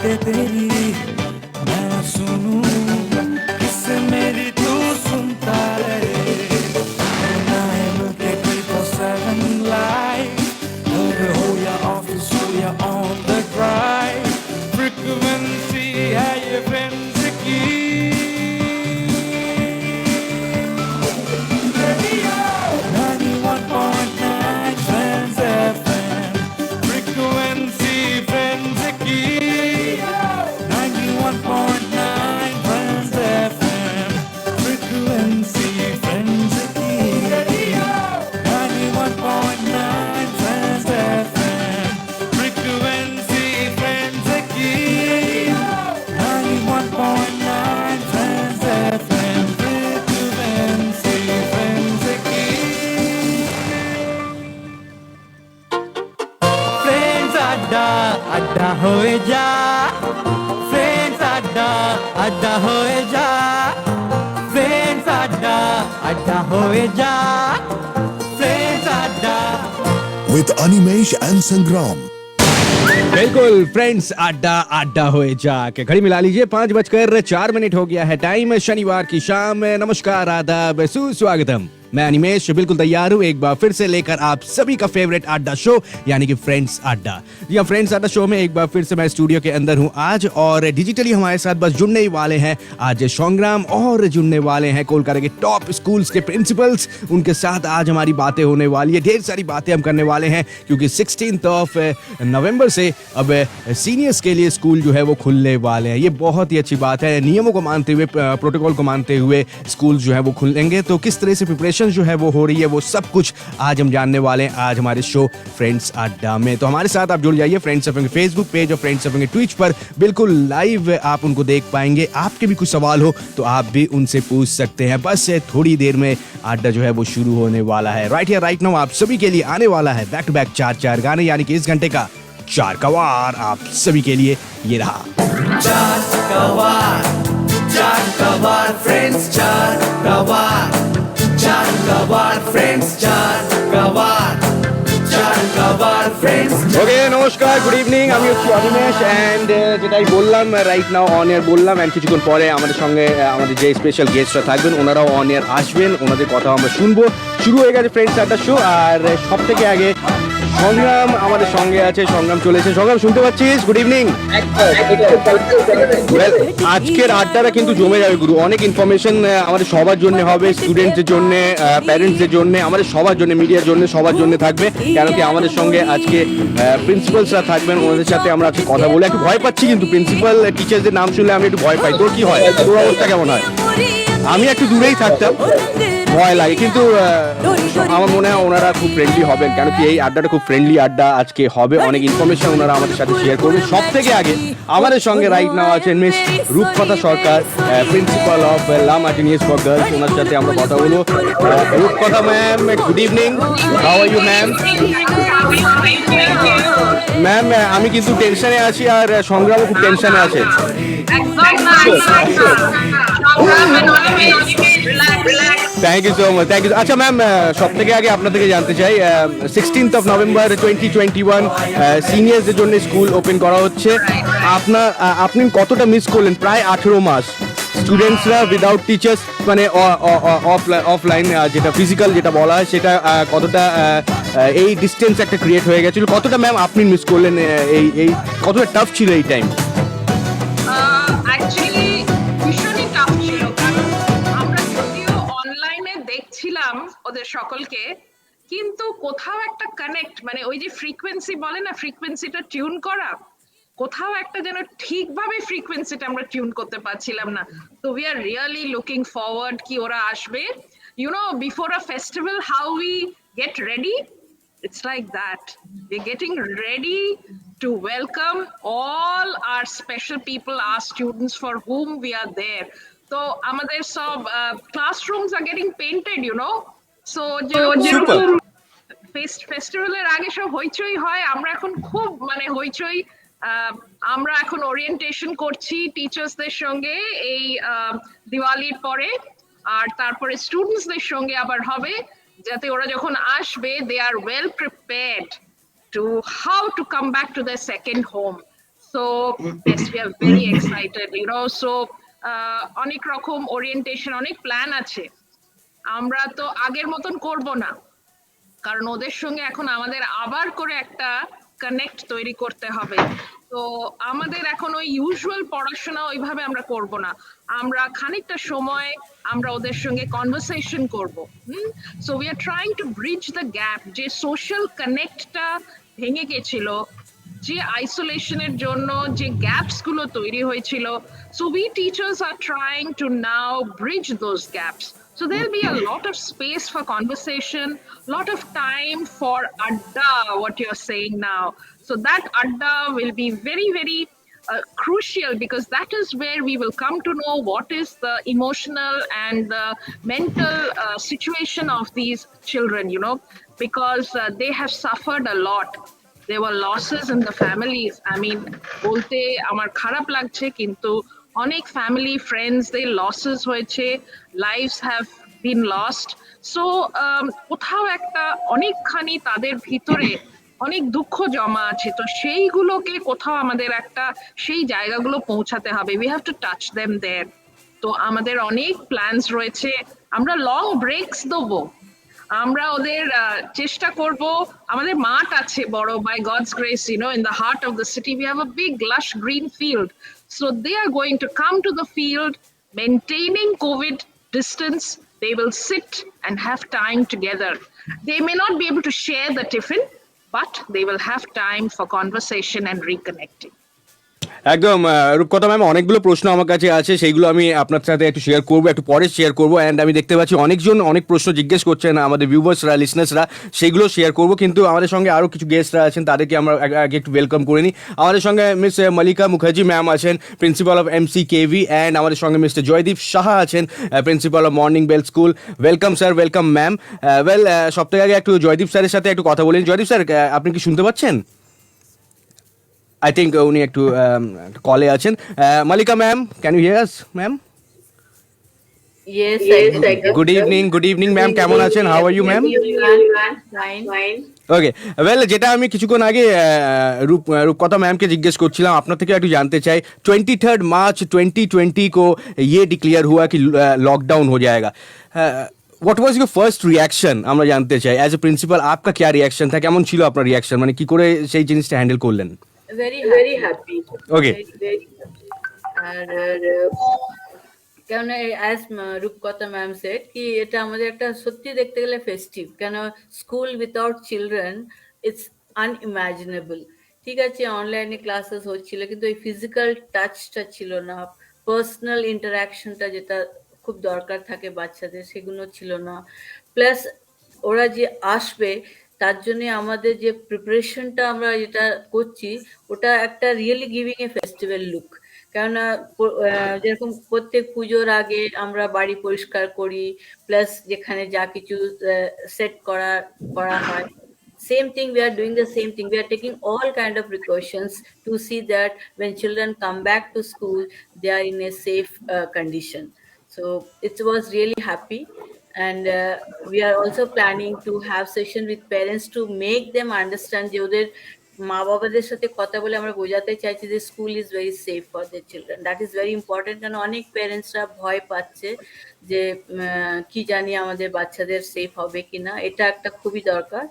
बातें तेरी मैं सुनूं, किससे मेरी तू सुनता रहे। 9 to 7 life, घर हो या ऑफिस हो या on the drive, frequency है ये फ्रेंड्स की। 91.9 Friends FM, frequency friends की। 91.9 Friends FM, frequency friends की। 91.9 Friends FM, frequency friends की। 91.9 Friends FM, frequency friends की। फ्रेंड्स अड्डा अड्डा होए जा, फ्रेंड्स अड्डा अड्डा होए जा, फ्रेंड्स अड्डा अड्डा होए जा, फ्रेंड्स अड्डा। with Animesh and Sangram. बिल्कुल फ्रेंड्स अड्डा अड्डा होए जाके घड़ी मिला लीजिए 5:04 हो गया है टाइम शनिवार की शाम। नमस्कार आदाब सुस्वागतम, मैं अनिमेश बिल्कुल तैयार हूँ एक बार फिर से लेकर आप सभी का फेवरेट अड्डा शो यानी कि फ्रेंड्स अड्डा। जी हाँ, फ्रेंड्स अड्डा शो में एक बार फिर से मैं स्टूडियो के अंदर हूँ आज, और डिजिटली हमारे साथ बस जुड़ने ही वाले हैं आज संग्राम, और जुड़ने वाले हैं कोलकाता के टॉप स्कूल्स के प्रिंसिपल्स। उनके साथ आज हमारी बातें होने वाली है, ढेर सारी बातें हम करने वाले हैं, क्योंकि 16 नवंबर से अब सीनियर्स के लिए स्कूल जो है वो खुलने वाले हैं। ये बहुत ही अच्छी बात है, नियमों को मानते हुए, प्रोटोकॉल को मानते हुए स्कूल जो है वो खुलेंगे। तो किस तरह से प्रिपरेशन जो है वो हो रही है, वो सब कुछ आज हम जानने वाले हैं आज हमारे शो फ्रेंड्स अड्डा में। तो हमारे साथ आप जुड़ जाइए फ्रेंड्स एफएम के फेसबुक पेज और फ्रेंड्स एफएम के ट्विच पर, बिल्कुल लाइव आप उनको देख पाएंगे। आपके भी कुछ सवाल हो तो आप भी उनसे पूछ सकते हैं। बस थोड़ी देर में अड्डा जो है वो शुरू होने वाला है। राइट हियर राइट नाउ आप सभी के लिए आने वाला है बैक टू बैक 4 गाने, यानी कि इस घंटे का 4 का वार आप सभी के लिए ये रहा। 4 का वार, 4 का वार फ्रेंड्स, 4 का वार, 4 का वार फ्रेंड्स, 4 का वार, 4 का वार फ्रेंड्स। ওকে নমস্কার, গুড ইভিনিং, আমি হচ্ছি অনিমেশ অ্যান্ড যেটাই বললাম রাইট নাও অন এয়ার বললাম, অ্যান্ড কিছুক্ষণ পরে আমাদের সঙ্গে আমাদের যে স্পেশাল গেস্টরা থাকবেন ওনারাও অন এয়ার আসবেন, ওনাদের কথা আমরা শুনবো। শুরু হয়ে গেছে ফ্রেন্ডস আড্ডা শো, আর সব থেকে আগে সংগ্রাম আমাদের সঙ্গে আছে। সংগ্রাম চলেছে, সংগ্রাম শুনতে পাচ্ছিস? Good evening. আজকের আড্ডাটা কিন্তু জমে যাবে গুরু, অনেক ইনফরমেশন আমাদের সবার জন্য হবে, স্টুডেন্টদের জন্য, প্যারেন্টসদের জন্য, আমাদের সবার জন্য, মিডিয়ার জন্য, সবার জন্য থাকবে। কেন কি আমাদের সঙ্গে আজকে প্রিন্সিপালসরা থাকবেন, ওনাদের সাথে আমরা আজকে কথা বলে একটু ভয় পাচ্ছি, কিন্তু প্রিন্সিপাল টিচারদের নাম শুনলে আমি একটু ভয় পাই। তোর কি হয়, তোর অবস্থা কেমন হয়? আমি একটু দূরেই থাকতাম, ভয় লাগে, কিন্তু আমার মনে হয় ওনারা খুব ফ্রেন্ডলি হবেন। কেন কি এই আড্ডাটা খুব ফ্রেন্ডলি আড্ডা আজকে হবে, অনেক ইনফরমেশন ওনারা আমাদের সাথে শেয়ার করবেন। সব থেকে আগে আমাদের সঙ্গে রাইট নাও আছেন মিস রূপকথা সরকার, প্রিন্সিপাল অফ লা মার্টিনিয়েস ফর গার্লস। ওনার সাথে আমরা কথা বলবো। Rupkatha ma'am, good evening, how are you ma'am? Ma'am আমি কিন্তু টেনশনে আছি, আর সংগ্রামও খুব টেনশনে আছে। Thank you so much, thank you. আচ্ছা ম্যাম, সব থেকে আগে আপনার থেকে জানতে চাই, 16 নভেম্বর 2021 সিনিয়রদের জন্য স্কুল ওপেন করা হচ্ছে। আপনি কতটা মিস করলেন প্রায় 18 মাস স্টুডেন্টসরা উইদাউট টিচার্স, মানে অফলাইন যেটা ফিজিক্যাল যেটা বলা হয় সেটা কতটা এই ডিস্টেন্স একটা ক্রিয়েট হয়ে গেছিল, কতটা ম্যাম আপনি মিস করলেন? এই কতটা টাফ ছিল এই টাইম? অ্যাকচুয়ালি ভীষণই টাফ ছিল, কারণ আমরা যদিও অনলাইনে দেখছিলাম ওদের সকলকে, কিন্তু কোথাও একটা কানেক্ট, মানে ওই যে ফ্রিকোয়েন্সি বলে না, ফ্রিকোয়েন্সিটা টিউন করা, কোথাও একটা যেন ঠিকভাবে ফ্রিকোয়েন্সিটা আমরা টিউন করতে পারছিলাম না। তো we are really looking forward কি ওরা আসবে। You know, before a festival how we get ready, it's like that. We're getting ready to welcome all our special people, our students for whom we are there. So আমাদের সব classrooms are getting painted, you know. So যেরকম ফেস্টিভ্যালের আগে সব হইচই হয়, আমরা এখন খুব মানে হইচই, আমরা এখন ওরিয়েন্টেশন করছি টিচার্সদের সঙ্গে এই দিওয়ালির পরে, আর তারপরে স্টুডেন্টসদের সঙ্গে আবার হবে, যাতে ওরা যখন আসবে they are well prepared to how to come back to their second home. So yes, we are very excited, so অনেক রকম ওরিয়েন্টেশন, অনেক প্ল্যান আছে। আমরা তো আগের মতন করব না, কারণ ওদের সঙ্গে এখন আমাদের আবার করে একটা কানেক্ট তৈরি করতে হবে। তো আমাদের এখন ওই ইউজুয়াল পড়াশোনা ওইভাবে আমরা করব না, আমরা খানিকটা সময় আমরা ওদের সঙ্গে কনভারসেশন করব। So we are trying to bridge the gap, যে সোশ্যাল কানেক্টটা ভেঙে গেছিল, যে আইসোলেশনের জন্য যে গ্যাপস গুলো তৈরি হয়েছিল। So we teachers are trying to now bridge those gaps. So there'll be a lot of space for conversation, lot of time for adda, what you're saying now. So that adda will be very, very crucial, because that is where we will come to know what is the emotional and the mental situation of these children, because they have suffered a lot. There were losses in the families. I mean, bolte amar kharap lagche, kintu অনেক family ফ্রেন্ডসদের losses হয়েছে, lives have been lost. So কোথাও একটা অনেকখানি তাদের ভিতরে অনেক দুঃখ জমা আছে, তো সেইগুলোকে কোথাও আমাদের একটা সেই জায়গাগুলো পৌঁছাতে হবে। We have to touch them there. তো আমাদের অনেক প্ল্যানস রয়েছে, আমরা লং ব্রেকস দেবো, আমরা ওদের চেষ্টা করব। আমাদের মাঠ আছে বড়, by God's grace, in the heart of the city we have a big lush green field. So they are going to come to the field, maintaining COVID distance. They will sit and have time together. They may not be able to share the tiffin, but they will have time for conversation and reconnecting. একদম রূপকথা ma'am, অনেকগুলো প্রশ্ন আমার কাছে আছে, সেইগুলো আমি আপনার সাথে একটু শেয়ার করবো, একটু পরে শেয়ার করবো। অ্যান্ড আমি দেখতে পাচ্ছি অনেকজন অনেক প্রশ্ন জিজ্ঞেস করছেন আমাদের ভিউয়ার্সরা, লিসনার্সরা, সেইগুলো শেয়ার করবো। কিন্তু আমাদের সঙ্গে আরও কিছু গেস্টরা আছেন, তাদেরকে আমরা আগে একটু ওয়েলকাম করে নিই। আমাদের সঙ্গে মিস মালিকা মুখার্জি ম্যাম আছেন, প্রিন্সিপাল অফ MCKV, অ্যান্ড আমাদের সঙ্গে মিস্টার জয়দীপ সাহা আছেন, principal of morning bell school. Welcome sir, welcome ma'am. Well, সব থেকে আগে একটু জয়দীপ স্যারের সাথে একটু কথা বলিনি। জয়দীপ স্যার, আপনি কি শুনতে পাচ্ছেন? I think উনি একটু কলে আছেন। Mallika ma'am, can you hear us ma'am? Yes, good evening ma'am, কেমন আছেন? How are you ma'am? fine. Okay, well, যেটা আমি কিছুক্ষণ আগে रूपकथा मैम के जिज्ञेस করছিলাম, আপনার থেকে একটু জানতে চাই, 23 मार्च 2020 को ये डिक्लेयर हुआ कि लॉकडाउन हो जाएगा। What was your first reaction আমরা জানতে চাই। অ্যাজ এ প্রিন্সিপাল आपका क्या রিঅ্যাকশন था, কেমন ছিল আপনার রিঅ্যাকশন, মানে কি করে সেই জিনিসটা হ্যান্ডেল করলেন? Very happy. Okay. Very আর কেন অ্যাজ রূপকথা ম্যাম সেড কি এটা আমাদের একটা সত্যি দেখতে গেলে ফেস্টিভ, কেন school without children it's unimaginable. ঠিক আছে, অনলাইনে ক্লাসেস হচ্ছিল, কিন্তু ওই ফিজিক্যাল টাচটা ছিল না, পার্সোনাল ইন্টারাকশনটা যেটা খুব দরকার থাকে বাচ্চাদের, সেগুলো ছিল না। প্লাস ওরা যে আসবে তার জন্য আমাদের যে প্রিপারেশনটা আমরা যেটা করছি, ওটা একটা really giving a festival look. কেননা যেরকম প্রত্যেক পুজোর আগে আমরা বাড়ি পরিষ্কার করি, প্লাস যেখানে যা কিছু সেট করা হয়, same thing we are doing, the same thing we are taking all kind of precautions to see that when children come back to school they are in a safe condition. So it was really happy, and we are also planning to have session with parents to make them understand যে ওদের মা বাবাদের সাথে কথা বলে আমরা বোঝাতে চাইছি যে school is very safe for the children. That is very important, কারণ অনেক প্যারেন্টসরা ভয় পাচ্ছে যে কি জানি আমাদের বাচ্চাদের সেফ হবে কিনা, এটা একটা খুবই দরকার।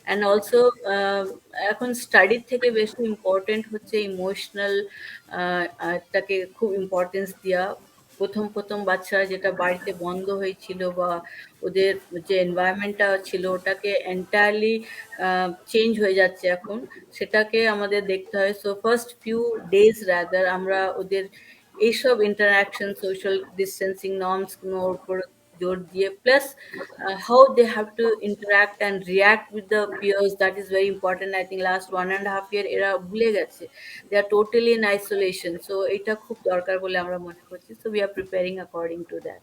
অ্যান্ড অলসো এখন স্টাডির থেকে বেশি ইম্পর্টেন্ট হচ্ছে ইমোশনাল টাকে খুব ইম্পর্টেন্স দেওয়া। প্রথম বাচ্চারা যেটা বাড়িতে বন্ধ হয়েছিল বা ওদের যে এনভায়রনমেন্টটা ছিল ওটাকে এন্টায়ারলি চেঞ্জ হয়ে যাচ্ছে এখন, সেটাকে আমাদের দেখতে হয়। So first few days rather আমরা ওদের এইসব ইন্টারাকশন, সোশ্যাল ডিস্টেন্সিং নর্মসগুলোর উপর জোর দিয়ে, plus how they have to interact and react with the peers, that is very important. I think last 1.5 year এরা ভুলে গেছে, they are totally in isolation. So এটা খুব দরকার বলে আমরা মনে করছি। So we are preparing according to that.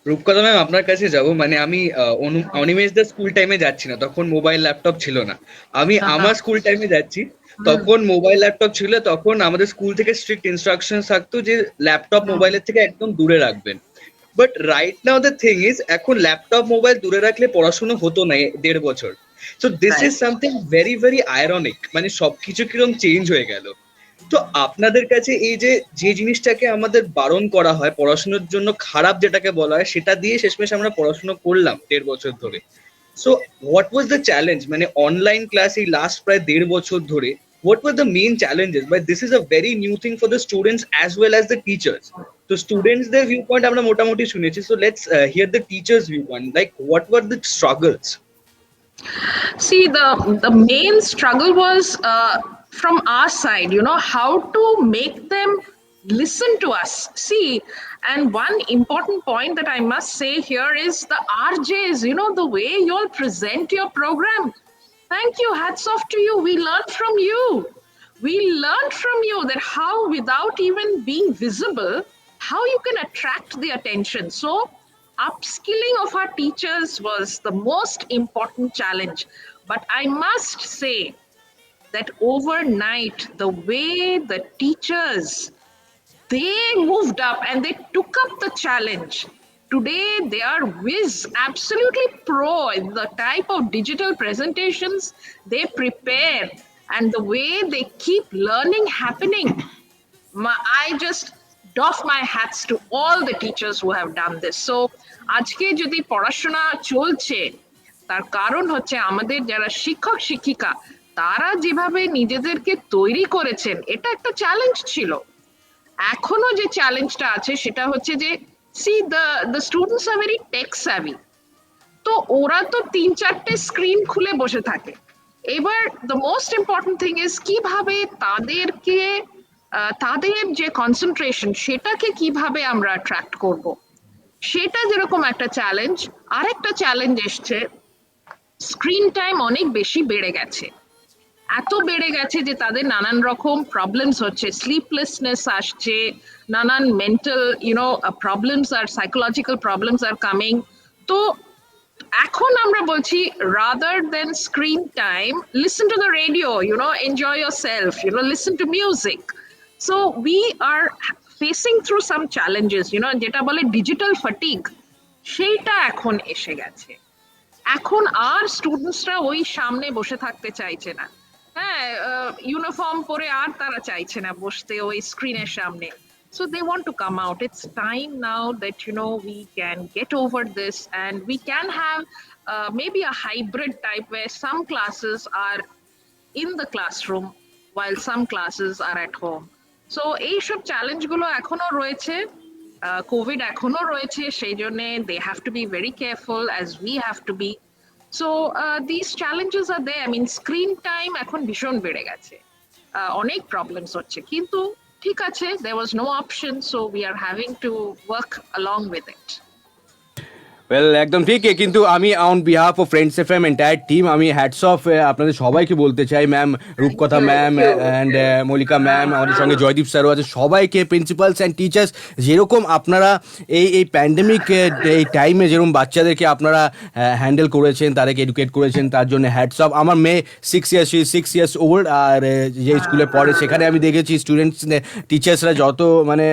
Rupkatha ma'am, আপনার কাছে যাব, মানে আমি অনিমেষদের স্কুল টাইমে যাচ্ছি না, তখন মোবাইল ল্যাপটপ ছিল না। আমি আমার স্কুল টাইমে যাচ্ছি, তখন মোবাইল ল্যাপটপ ছিল। তখন আমাদের স্কুল থেকে স্ট্রিক্ট ইনস্ট্রাকশন থাকতো যে ল্যাপটপ মোবাইলের থেকে একদম দূরে রাখবেন। But right now the thing is, এখন ল্যাপটপ মোবাইল দূরে রাখলে পড়াশোনা হতো না 1.5 বছর। So this Right. Is something very very ironic, মানে সবকিছু কিরকম চেঞ্জ হয়ে গেল। তো আপনাদের কাছে এই যে যে জিনিসটাকে আমাদের বারণ করা হয় পড়াশোনার জন্য খারাপ যেটাকে বলা হয়, সেটা দিয়ে শেষমেশ আমরা পড়াশোনা করলাম 1.5 বছর ধরে। So what was the challenge, মানে অনলাইন ক্লাস এই লাস্ট প্রায় 1.5 বছর ধরে what were the main challenges? But this is a very new thing for the students as well as the teachers. So students their viewpoint আমরা মোটামুটি শুনেছি, so let's hear the teachers viewpoint, like what were the struggles? See, the main struggle was from our side, you know, how to make them listen to us. See, and one important point that I must say here is the RJs, you know, the way you all present your program. Thank you, hats off to you. We learned from you. We learned from you that how, without even being visible, how you can attract the attention. So upskilling of our teachers was the most important challenge. But I must say that overnight, the way the teachers, they moved up and they took up the challenge. Today, they are whiz, absolutely pro in the type of digital presentations they prepare and the way they keep learning happening. I just doff my hats to all the teachers who have done this. So, আজকে যদি পড়াশোনা চলছে, তার কারণ হচ্ছে আমাদের যারা শিক্ষক শিক্ষিকা তারা যেভাবে নিজেদেরকে তৈরি করেছেন, এটা একটা চ্যালেঞ্জ ছিল। এখনো যে চ্যালেঞ্জটা আছে সেটা হচ্ছে যে see the students are very tech savvy, তো ওরা তো 3-4টে স্ক্রিন খুলে বসে থাকে। এবার the most important thing is কিভাবে তাদেরকে তাদের যে কনসেন্ট্রেশন সেটাকে কিভাবে আমরা অ্যাট্রাক্ট করব, সেটা যেরকম একটা চ্যালেঞ্জ। আরেকটা চ্যালেঞ্জ এসছে, স্ক্রিন টাইম অনেক বেশি বেড়ে গেছে, এত বেড়ে গেছে যে তাদের নানান রকম প্রবলেমস হচ্ছে, স্লিপলেসনেস আসছে, নানান মেন্টাল প্রবলেমস আর সাইকোলজিক্যাল প্রবলেমস আর কামিং। তো এখন আমরা বলছি rather than screen time, listen to the radio, enjoy yourself, listen to music. So we are facing through some challenges, যেটা বলে ডিজিটাল ফ্যাটিগ, সেইটা এখন এসে গেছে। এখন আর স্টুডেন্টসরা ওই সামনে বসে থাকতে চাইছে না, হ্যাঁ, ইউনিফর্ম পরে আর তারা চাইছে না বসতে ওই স্ক্রিনের সামনে। So they want to come out. It's time now that we can get over this and we can have maybe a hybrid type where some classes are in the classroom while some classes are at home. So এইসব challenge গুলো এখনো রয়েছে, Covid এখনো রয়েছে, সেই জন্য they have to be very careful as we have to be. So these challenges are there. I mean, screen time এখন ভীষণ বেড়ে গেছে, অনেক প্রবলেমস হচ্ছে, কিন্তু ঠিক আছে, there was no option, so we are having to work along with it. Well, একদম ঠিক। কিন্তু আমি on behalf of friends FM entire team আমি হ্যাটস অফ আপনাদের সবাইকে বলতে চাই, ma'am Rupkatha ma'am and Mallika ma'am, আমাদের সঙ্গে জয়দীপ স্যারও আছে, সবাইকে, প্রিন্সিপালস অ্যান্ড টিচার্স, যেরকম আপনারা এই প্যান্ডেমিক এই টাইমে যেরকম বাচ্চাদেরকে আপনারা হ্যান্ডেল করেছেন, তাদেরকে এডুকেট করেছেন, তার জন্য হ্যাটস অফ। আমার মেয়ে 6 ইয়ার্স ওল্ড, আর যে স্কুলে পড়ে সেখানে আমি দেখেছি স্টুডেন্টস টিচার্সরা যত মানে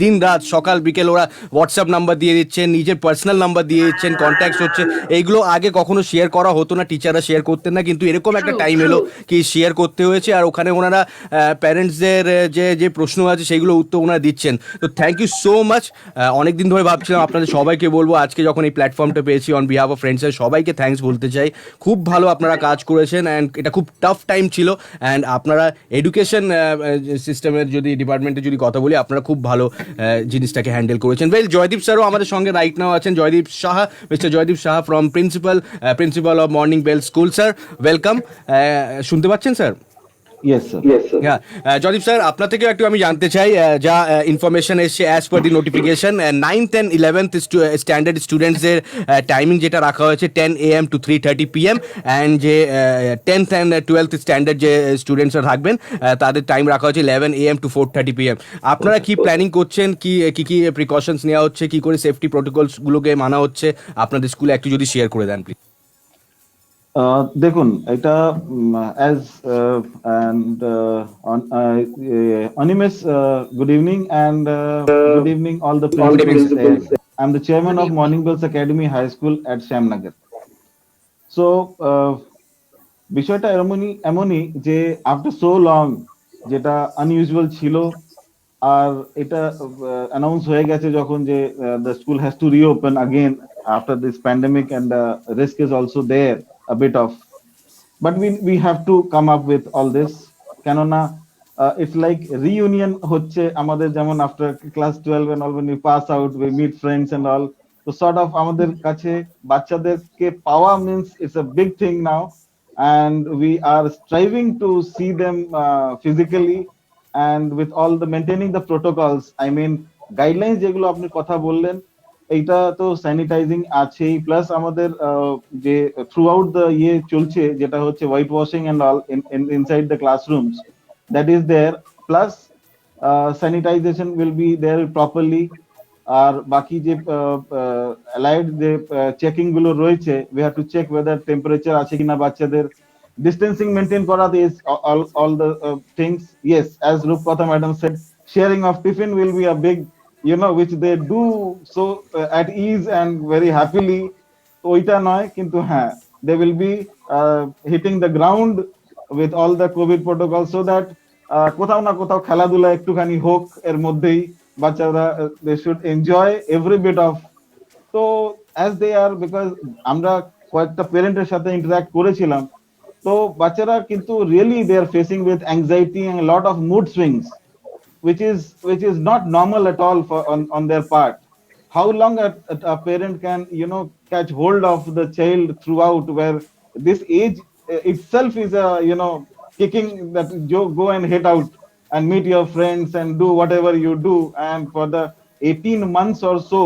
দিন রাত সকাল বিকেল ওরা হোয়াটসঅ্যাপ নাম্বার দিয়ে দিচ্ছেন, নিজের পার্সোনাল নাম্বার দিয়ে দিচ্ছেন, কন্ট্যাক্টস হচ্ছে। এইগুলো আগে কখনো শেয়ার করা হতো না, টিচাররা শেয়ার করতেন না, কিন্তু এরকম একটা টাইম এলো কি শেয়ার করতে হয়েছে, আর ওখানে ওনারা প্যারেন্টসদের যে প্রশ্ন আছে সেইগুলো উত্তর ওনারা দিচ্ছেন। তো থ্যাংক ইউ সো মাচ। অনেকদিন ধরে ভাবছিলাম আপনাদের সবাইকে বলবো, আজকে যখন এই প্ল্যাটফর্মটা পেয়েছি অন বিহাফ অফ ফ্রেন্ডসের সবাইকে থ্যাঙ্কস বলতে চাই। খুব ভালো আপনারা কাজ করেছেন, অ্যান্ড এটা খুব টাফ টাইম ছিল, অ্যান্ড আপনারা এডুকেশন সিস্টেমের যদি ডিপার্টমেন্টে যদি কথা বলি, আপনারা খুব ভালো জিনিসটাকে হ্যান্ডেল করেছেন। ওয়েল, জয়দীপ স্যারও আমাদের সঙ্গে রাইট নাও আছেন, Joydeep Saha, mister Joydeep Saha from principal of morning bell school. Sir welcome. শুনতে পাচ্ছেন স্যার? Yes, sir. হ্যাঁ, জয়দীপ স্যার আপনার থেকেও একটু আমি জানতে চাই, যা ইনফরমেশন এসছে as per the notification, 9th and 11th standard স্টুডেন্টসদের টাইমিং যেটা রাখা হয়েছে 10 AM to 3:30 PM, অ্যান্ড যে 10th and 12th স্ট্যান্ডার্ড যে স্টুডেন্টসরা থাকবেন তাদের টাইম রাখা হয়েছে 11 AM to 4:30 PM। আপনারা কি প্ল্যানিং করছেন, কি প্রিকশনস নেওয়া হচ্ছে, কি করে সেফটি প্রোটোকলসগুলোকে মানা হচ্ছে আপনাদের স্কুলে, একটু যদি শেয়ার করে দেন প্লিজ। দেখুন, এটা as and Animesh, good evening and good evening all the principals. I am the chairman of morning bells academy high school at Shyamnagar. So বিষয়টা এমনই যে আফটার সো লং, যেটা আনইউজুয়াল ছিল, আর এটা অ্যানাউন্স হয়ে গেছে যখন যে the school has to reopen again after this pandemic, and risk is also there a bit of, but we have to come up with all this, কেননা it's like reunion হচ্ছে আমাদের, যেমন after class 12 and all, when we pass out we meet friends and all. তো sort of আমাদের কাছে বাচ্চাদেরকে পাওয়া means it's a big thing now, and we are striving to see them physically, and with all the maintaining the protocols, I mean guidelines যেগুলো আপনি কথা বললেন, এইটা তো স্যানিটাইজিং আছেই, প্লাস আমাদের যে থ্রু আউট দ্য ইয়ে চলছে, যেটা হচ্ছে whitewashing and all inside the classrooms, that is there, plus sanitisation will be there properly. আর বাকি যে অ্যালাইড যে চেকিং গুলো রয়েছে, we have to check whether temperature আছে কিনা বাচ্চাদের, ডিস্টেন্সিং মেনটেন করা, this all the things. Yes, as Rupkatha madam said, sharing of tiffin will be a big, which they do so at ease and very happily. তো ওইটা নয়, কিন্তু হ্যাঁ, they will be hitting the ground with all the COVID protocols, so that কোথাও না কোথাও খেলাধুলা একটুখানি হোক এর মধ্যেই, বাচ্চারা they should enjoy every bit of. তো as they are, because আমরা কয়েকটা প্যারেন্টের সাথে ইন্টারঅ্যাক্ট করেছিলাম, তো বাচ্চারা কিন্তু really they are facing with anxiety and a lot of mood swings, which is not normal at all on their part. How long a parent can catch hold of the child throughout, where this age itself is a kicking that you go and hit out and meet your friends and do whatever you do, and for the 18 months or so,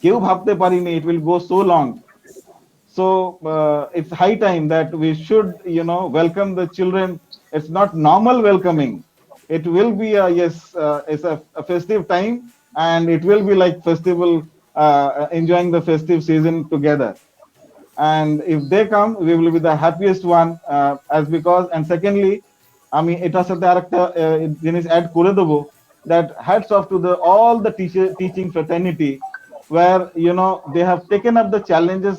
কেউ ভাবতে পারিনি it will go so long. So it's high time that we should welcome the children. It's not normal welcoming, it will be it's a festive time, and it will be like festival, enjoying the festive season together. And if they come, we will be the happiest one, as because, and secondly, আমি এটার সাথে আরেকটা জিনিস add করে দেবো, that hats off to all the teaching fraternity, where they have taken up the challenges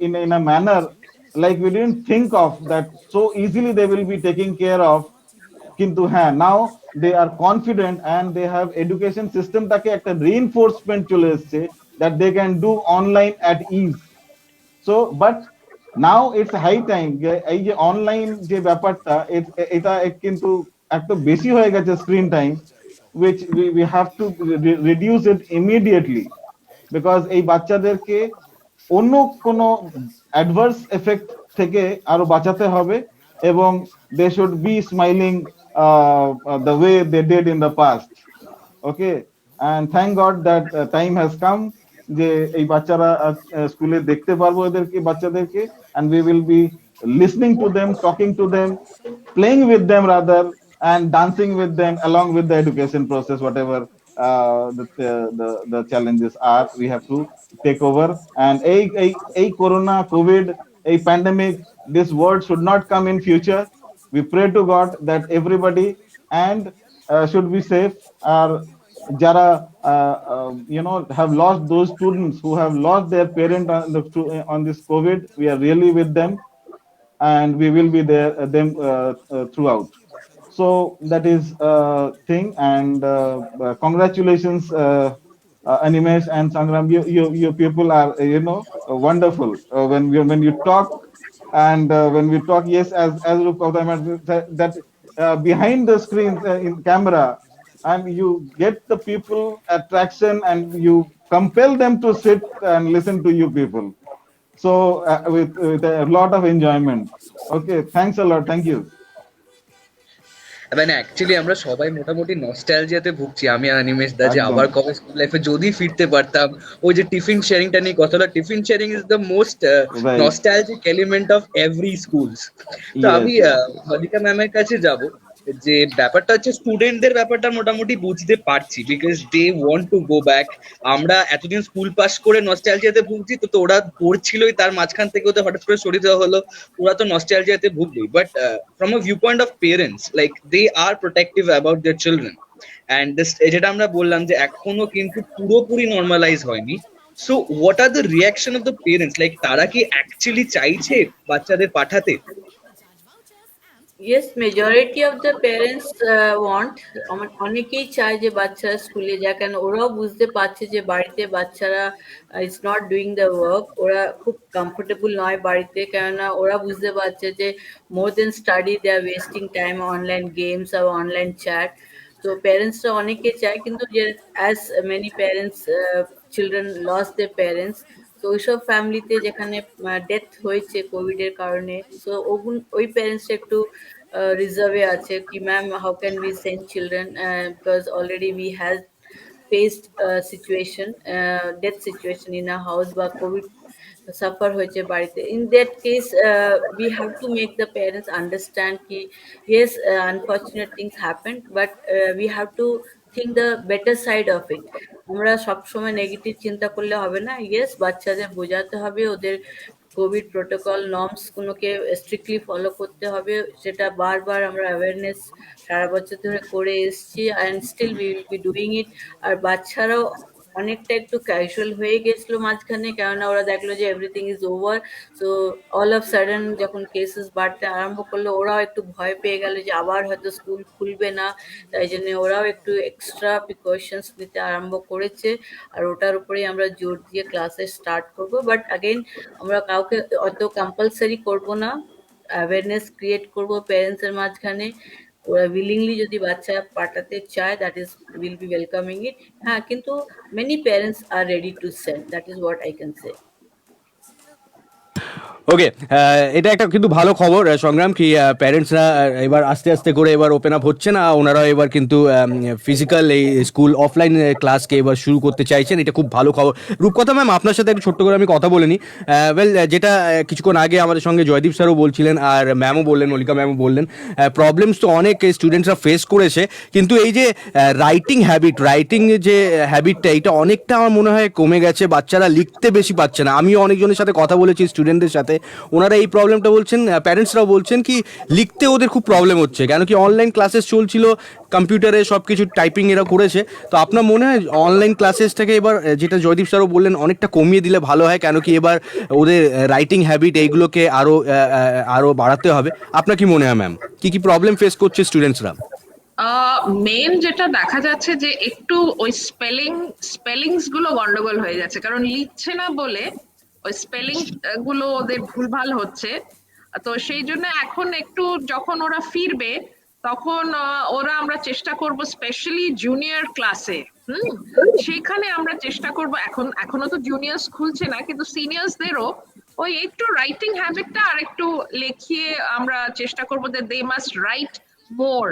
in a manner like we didn't think of, that so easily they will be taken care of. কিন্তু হ্যাঁ, now they are confident, and they have education systemটাকে একটা reinforcement চলে এসেছে, that they can do online at ease. So but now it's high time যে এই যে online যে ব্যাপারটা, এটা কিন্তু এত বেশি হয়ে গেছে screen time, which we have to reduce it immediately, because এই বাচ্চাদেরকে অন্য কোনো অ্যাডভার্স এফেক্ট থেকে আরো বাঁচাতে হবে, এবং they should be smiling the way they did in the past. Okay, and thank God that time has come যে এই বাচ্চারা স্কুলে দেখতে পারবো এদেরকে, বাচ্চাদেরকে, and we will be listening to them, talking to them, playing with them rather, and dancing with them along with the education process, whatever the challenges are, we have to take over. And a corona covid, a pandemic, this word should not come in future. We pray to God that everybody and should be safe. Or jara have lost, those students who have lost their parent on this covid, we are really with them, and we will be there them throughout. So that is thing, and congratulations, Animesh and Sangram, you people are wonderful when you talk, and when we talk, yes, as Rupkatha said, that behind the screens, in camera, and you get the people attraction, and you compel them to sit and listen to you people, so with a lot of enjoyment. Okay, thanks a lot, thank you. মানে actually আমরা সবাই মোটামুটি নস্টালজিয়াতে ভুগছি, আমি আর অনিমেষ দা, যে একদম। আবার কবে স্কুল লাইফে যদি ফিরতে পারতাম। ওই যে টিফিন শেয়ারিংটা নিয়ে কথাটা, tiffin sharing is the most Right. Nostalgic element of every schools. তো Yes, আমি yes. মনিকা ম্যামের কাছে যাব, যে ব্যাপারটা হচ্ছে স্টুডেন্টদের ব্যাপারটা মোটামুটি বুঝতে পারছি, because they want to go back. আমরা এতদিন স্কুল পাস করে নস্টালজিয়াতে ভুগছি, তো ওরা পড়ছিলই, তার মাঝখান থেকে ওদের হঠাৎ করে সরিয়ে দেওয়া হলো, ওরা তো নস্টালজিয়াতে ভুগবেই। But from a view point of parents, like they are protective about their children, and this, যেটা আমরা বললাম যে এখনো কিন্তু পুরোপুরি নর্মালাইজ হয়নি, so what are the reaction of the parents, like তারা কি অ্যাকচুয়ালি চাইছে বাচ্চাদের পাঠাতে? Yes, majority of the parents want, অনেকেই চায় যে বাচ্চারা স্কুলে যাক, কেন ওরাও বুঝতে পারছে যে বাড়িতে বাচ্চারা is not doing the work, ওরা খুব কমফোর্টেবল নয় বাড়িতে, কেননা ওরা বুঝতে পারছে যে more than study they are wasting time online games আর অনলাইন চ্যাট। তো প্যারেন্টসরা অনেকে চায়, কিন্তু যে as many parents children loss the parents, তো ওইসব ফ্যামিলিতে যেখানে ডেথ হয়েছে কোভিডের কারণে, সো ওই প্যারেন্টসটা একটু রিজার্ভে আছে কি ma'am how can we send children, because already we has faced situation, death situation in a house বা covid suffer হয়েছে বাড়িতে। In that case, we have to make the parents understand ki yes, unfortunate things happened, but we have to think the better side of it. আমরা সবসময় negative চিন্তা করলে হবে না। Yes, বাচ্চাদের বোঝাতে হবে, ওদের কোভিড প্রোটোকল নর্মস গুলোকে স্ট্রিক্টলি ফলো করতে হবে, সেটা বারবার আমরা অ্যাওয়ারনেস সারা বছর ধরে করে এসেছি, and still we will be doing it. আর বাচ্চারাও অনেকটা একটু ক্যাজুয়াল হয়ে গেছিল মাঝখানে, কেননা ওরা দেখলো যে everything is over. So all of sudden যখন কেসেস বাড়তে আরম্ভ করলো, ওরাও একটু ভয় পেয়ে গেল যে আবার হয়তো স্কুল খুলবে না, তাই জন্য ওরাও একটু এক্সট্রা প্রিকশনস নিতে আরম্ভ করেছে। আর ওটার উপরেই আমরা জোর দিয়ে ক্লাসে স্টার্ট করব, বাট আগেইন আমরা কাউকে অত কম্পালসারি করব না, অ্যাওয়ারনেস ক্রিয়েট করব প্যারেন্টসের মাঝখানে। ওরা উইলিংলি যদি বাচ্চা পাঠাতে চায়, that is will be welcoming it. হ্যাঁ, কিন্তু many parents are ready to send, that is what I can say. Okay, এটা একটা কিন্তু ভালো খবর সংগ্রাম, কি প্যারেন্টসরা এবার আস্তে আস্তে করে এবার ওপেন আপ হচ্ছে না, ওনারা এবার কিন্তু ফিজিক্যাল এই স্কুল অফলাইন ক্লাসকে এবার শুরু করতে চাইছেন, এটা খুব ভালো খবর। রূপকথা ম্যাম, আপনার সাথে একটু ছোট্ট করে আমি কথা বলে নিই। ওয়েল, যেটা কিছুক্ষণ আগে আমাদের সঙ্গে জয়দীপ স্যারও বলছিলেন আর ম্যামও বললেন, মল্লিকা ম্যামও বললেন, প্রবলেমস তো অনেক স্টুডেন্টসরা ফেস করেছে, কিন্তু এই যে রাইটিং যে হ্যাবিটটা, এটা অনেকটা আমার মনে হয় কমে গেছে, বাচ্চারা লিখতে বেশি পাচ্ছে না। আমিও অনেকজনের সাথে কথা বলেছি স্টুডেন্টদের সাথে, ওনারা এই প্রবলেমটা বলছেন, প্যারেন্টসরাও বলছেন কি লিখতে ওদের খুব প্রবলেম হচ্ছে, কেন কি অনলাইন ক্লাসেস চলছিল, কম্পিউটারে সব কিছু টাইপিং এরা করেছে। তো আপনার মনে হয় অনলাইন ক্লাসেসটাকে এবার, যেটা জয়দীপ স্যারও বললেন, অনেকটা কমিয়ে দিলে ভালো হয়, কেন কি এবার ওদের রাইটিং হ্যাবিট এইগুলোকে আরো বাড়াতে হবে। আপনার কি মনে হয় ম্যাম, কি কি প্রবলেম ফেস করছে স্টুডেন্টসরা? মেন যেটা দেখা যাচ্ছে যে একটু ওই স্পেলিংস গুলো গন্ডগোল হয়ে যাচ্ছে, কারণ লিখছে না বলে ওই স্পেলিং গুলো ওদের ভুলভাল হচ্ছে। তো সেই জন্য এখন একটু যখন ওরা ফিরবে তখন ওরা আমরা চেষ্টা করব স্পেশালি জুনিয়র ক্লাসে, সেখানে আমরা চেষ্টা করব, এখনো তো জুনিয়র্স খুলছে না, কিন্তু সিনিয়র্সদেরও ওই একটু রাইটিং হ্যাবিটটা আর একটু লেখিয়ে আমরা চেষ্টা করব যে they must write more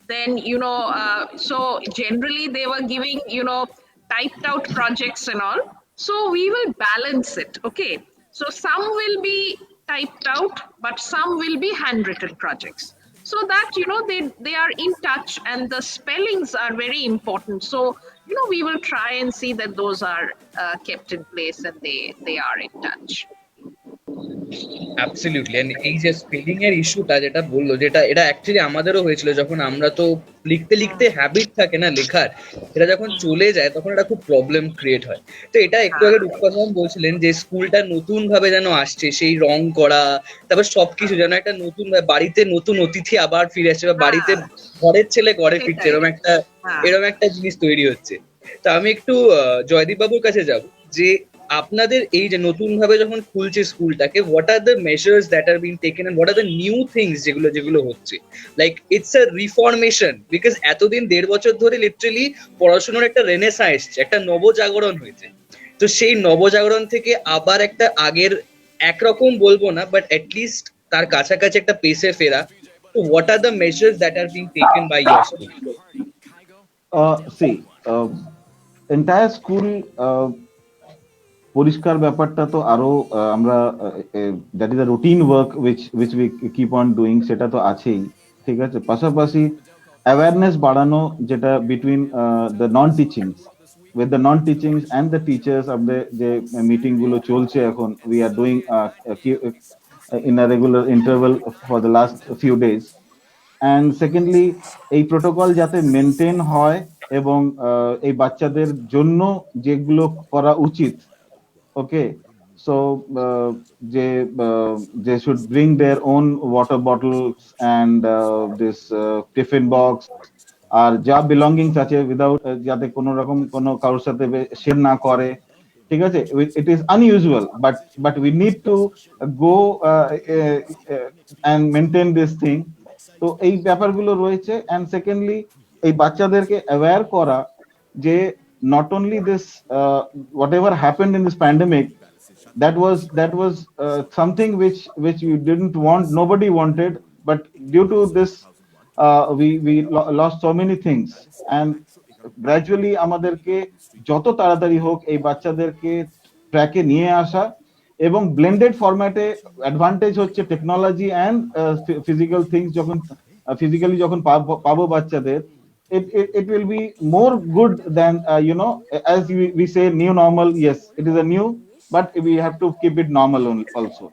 then so generally they were giving typed out projects and all, so we will balance it. Okay, so some will be typed out but some will be handwritten projects, so that they are in touch, and the spellings are very important. So we will try and see that those are kept in place and they are in touch. Absolutely. And এই যে spelling এর ইস্যুটা যেটা বললো, যেটা এটা actually আমাদেরও হয়েছিল, যখন আমরা তো লিখতে লিখতে হ্যাবিট থাকে না লেখার, এটা যখন চলে যায় তখন এটা খুব প্রবলেম ক্রিয়েট হয়। তো এটা একটু আগে রূপকথা বলছিলেন যে স্কুলটা নতুন ভাবে যেন আসছে, সেই রং করা, তারপর সবকিছু যেন একটা নতুন, বাড়িতে নতুন অতিথি আবার ফিরে আসছে, বা বাড়িতে ঘরের ছেলে ঘরে ফিরছে, এরকম একটা জিনিস তৈরি হচ্ছে। তো আমি একটু জয়দীপ বাবুর কাছে যাব, যে আপনাদের এই যে নতুন ভাবে যখন খুলছে স্কুলটাকে, what are the measures that are being taken and what are the new things যেগুলো হচ্ছে, like it's a reformation, because এতদিন 1.5 বছর ধরে লিটারালি পড়াশোনার একটা রেনেসাঁ এসছে, একটা নবজাগরণ হয়েছে। তো সেই নবজাগরণ থেকে আবার একটা আগের একরকম বলবো না, বাট অ্যাটলিস্ট তার কাছাকাছি একটা পেসে ফেরা। তো what are the measures that are being taken by your school? Entire school পরিষ্কার ব্যাপারটা তো আরো আমরা, that is a routine work which we keep on doing, সেটা তো আছেই, ঠিক আছে। পাশাপাশি অ্যাওয়ারনেস বাড়ানো, যেটা between the non teachings, with the non teachings and the teachers of the যে মিটিং গুলো চলছে এখন, we are doing in a regular interval for the last few days. And secondly, এই প্রোটোকল যাতে মেনটেন হয় এবং এই বাচ্চাদের জন্য যেগুলো করা উচিত Okay, so they should bring their own water bottles and this tiffin box আর যা belongings আছে without যাতে কোনো রকম কোনো কারোর সাথে শেয়ার না করে, ঠিক আছে? It is unusual, but we need to go and maintain this thing. তো এই ব্যাপারগুলো রয়েছে। and secondly এই বাচ্চাদেরকে aware করা যে not only this whatever happened in this pandemic, that was something which you didn't want, nobody wanted, but due to this lost so many things, and gradually আমাদেরকে যত তাড়াতাড়ি হোক এই বাচ্চাদেরকে ট্র্যাকে নিয়ে আসা, এবং ব্লেন্ডেড ফরম্যাটে অ্যাডভান্টেজ হচ্ছে টেকনোলজি অ্যান্ড ফিজিক্যাল থিংস যখন ফিজিক্যালি যখন পাবো বাচ্চাদের, it will be more good than as we say new normal. Yes, it is a new, but we have to keep it normal also.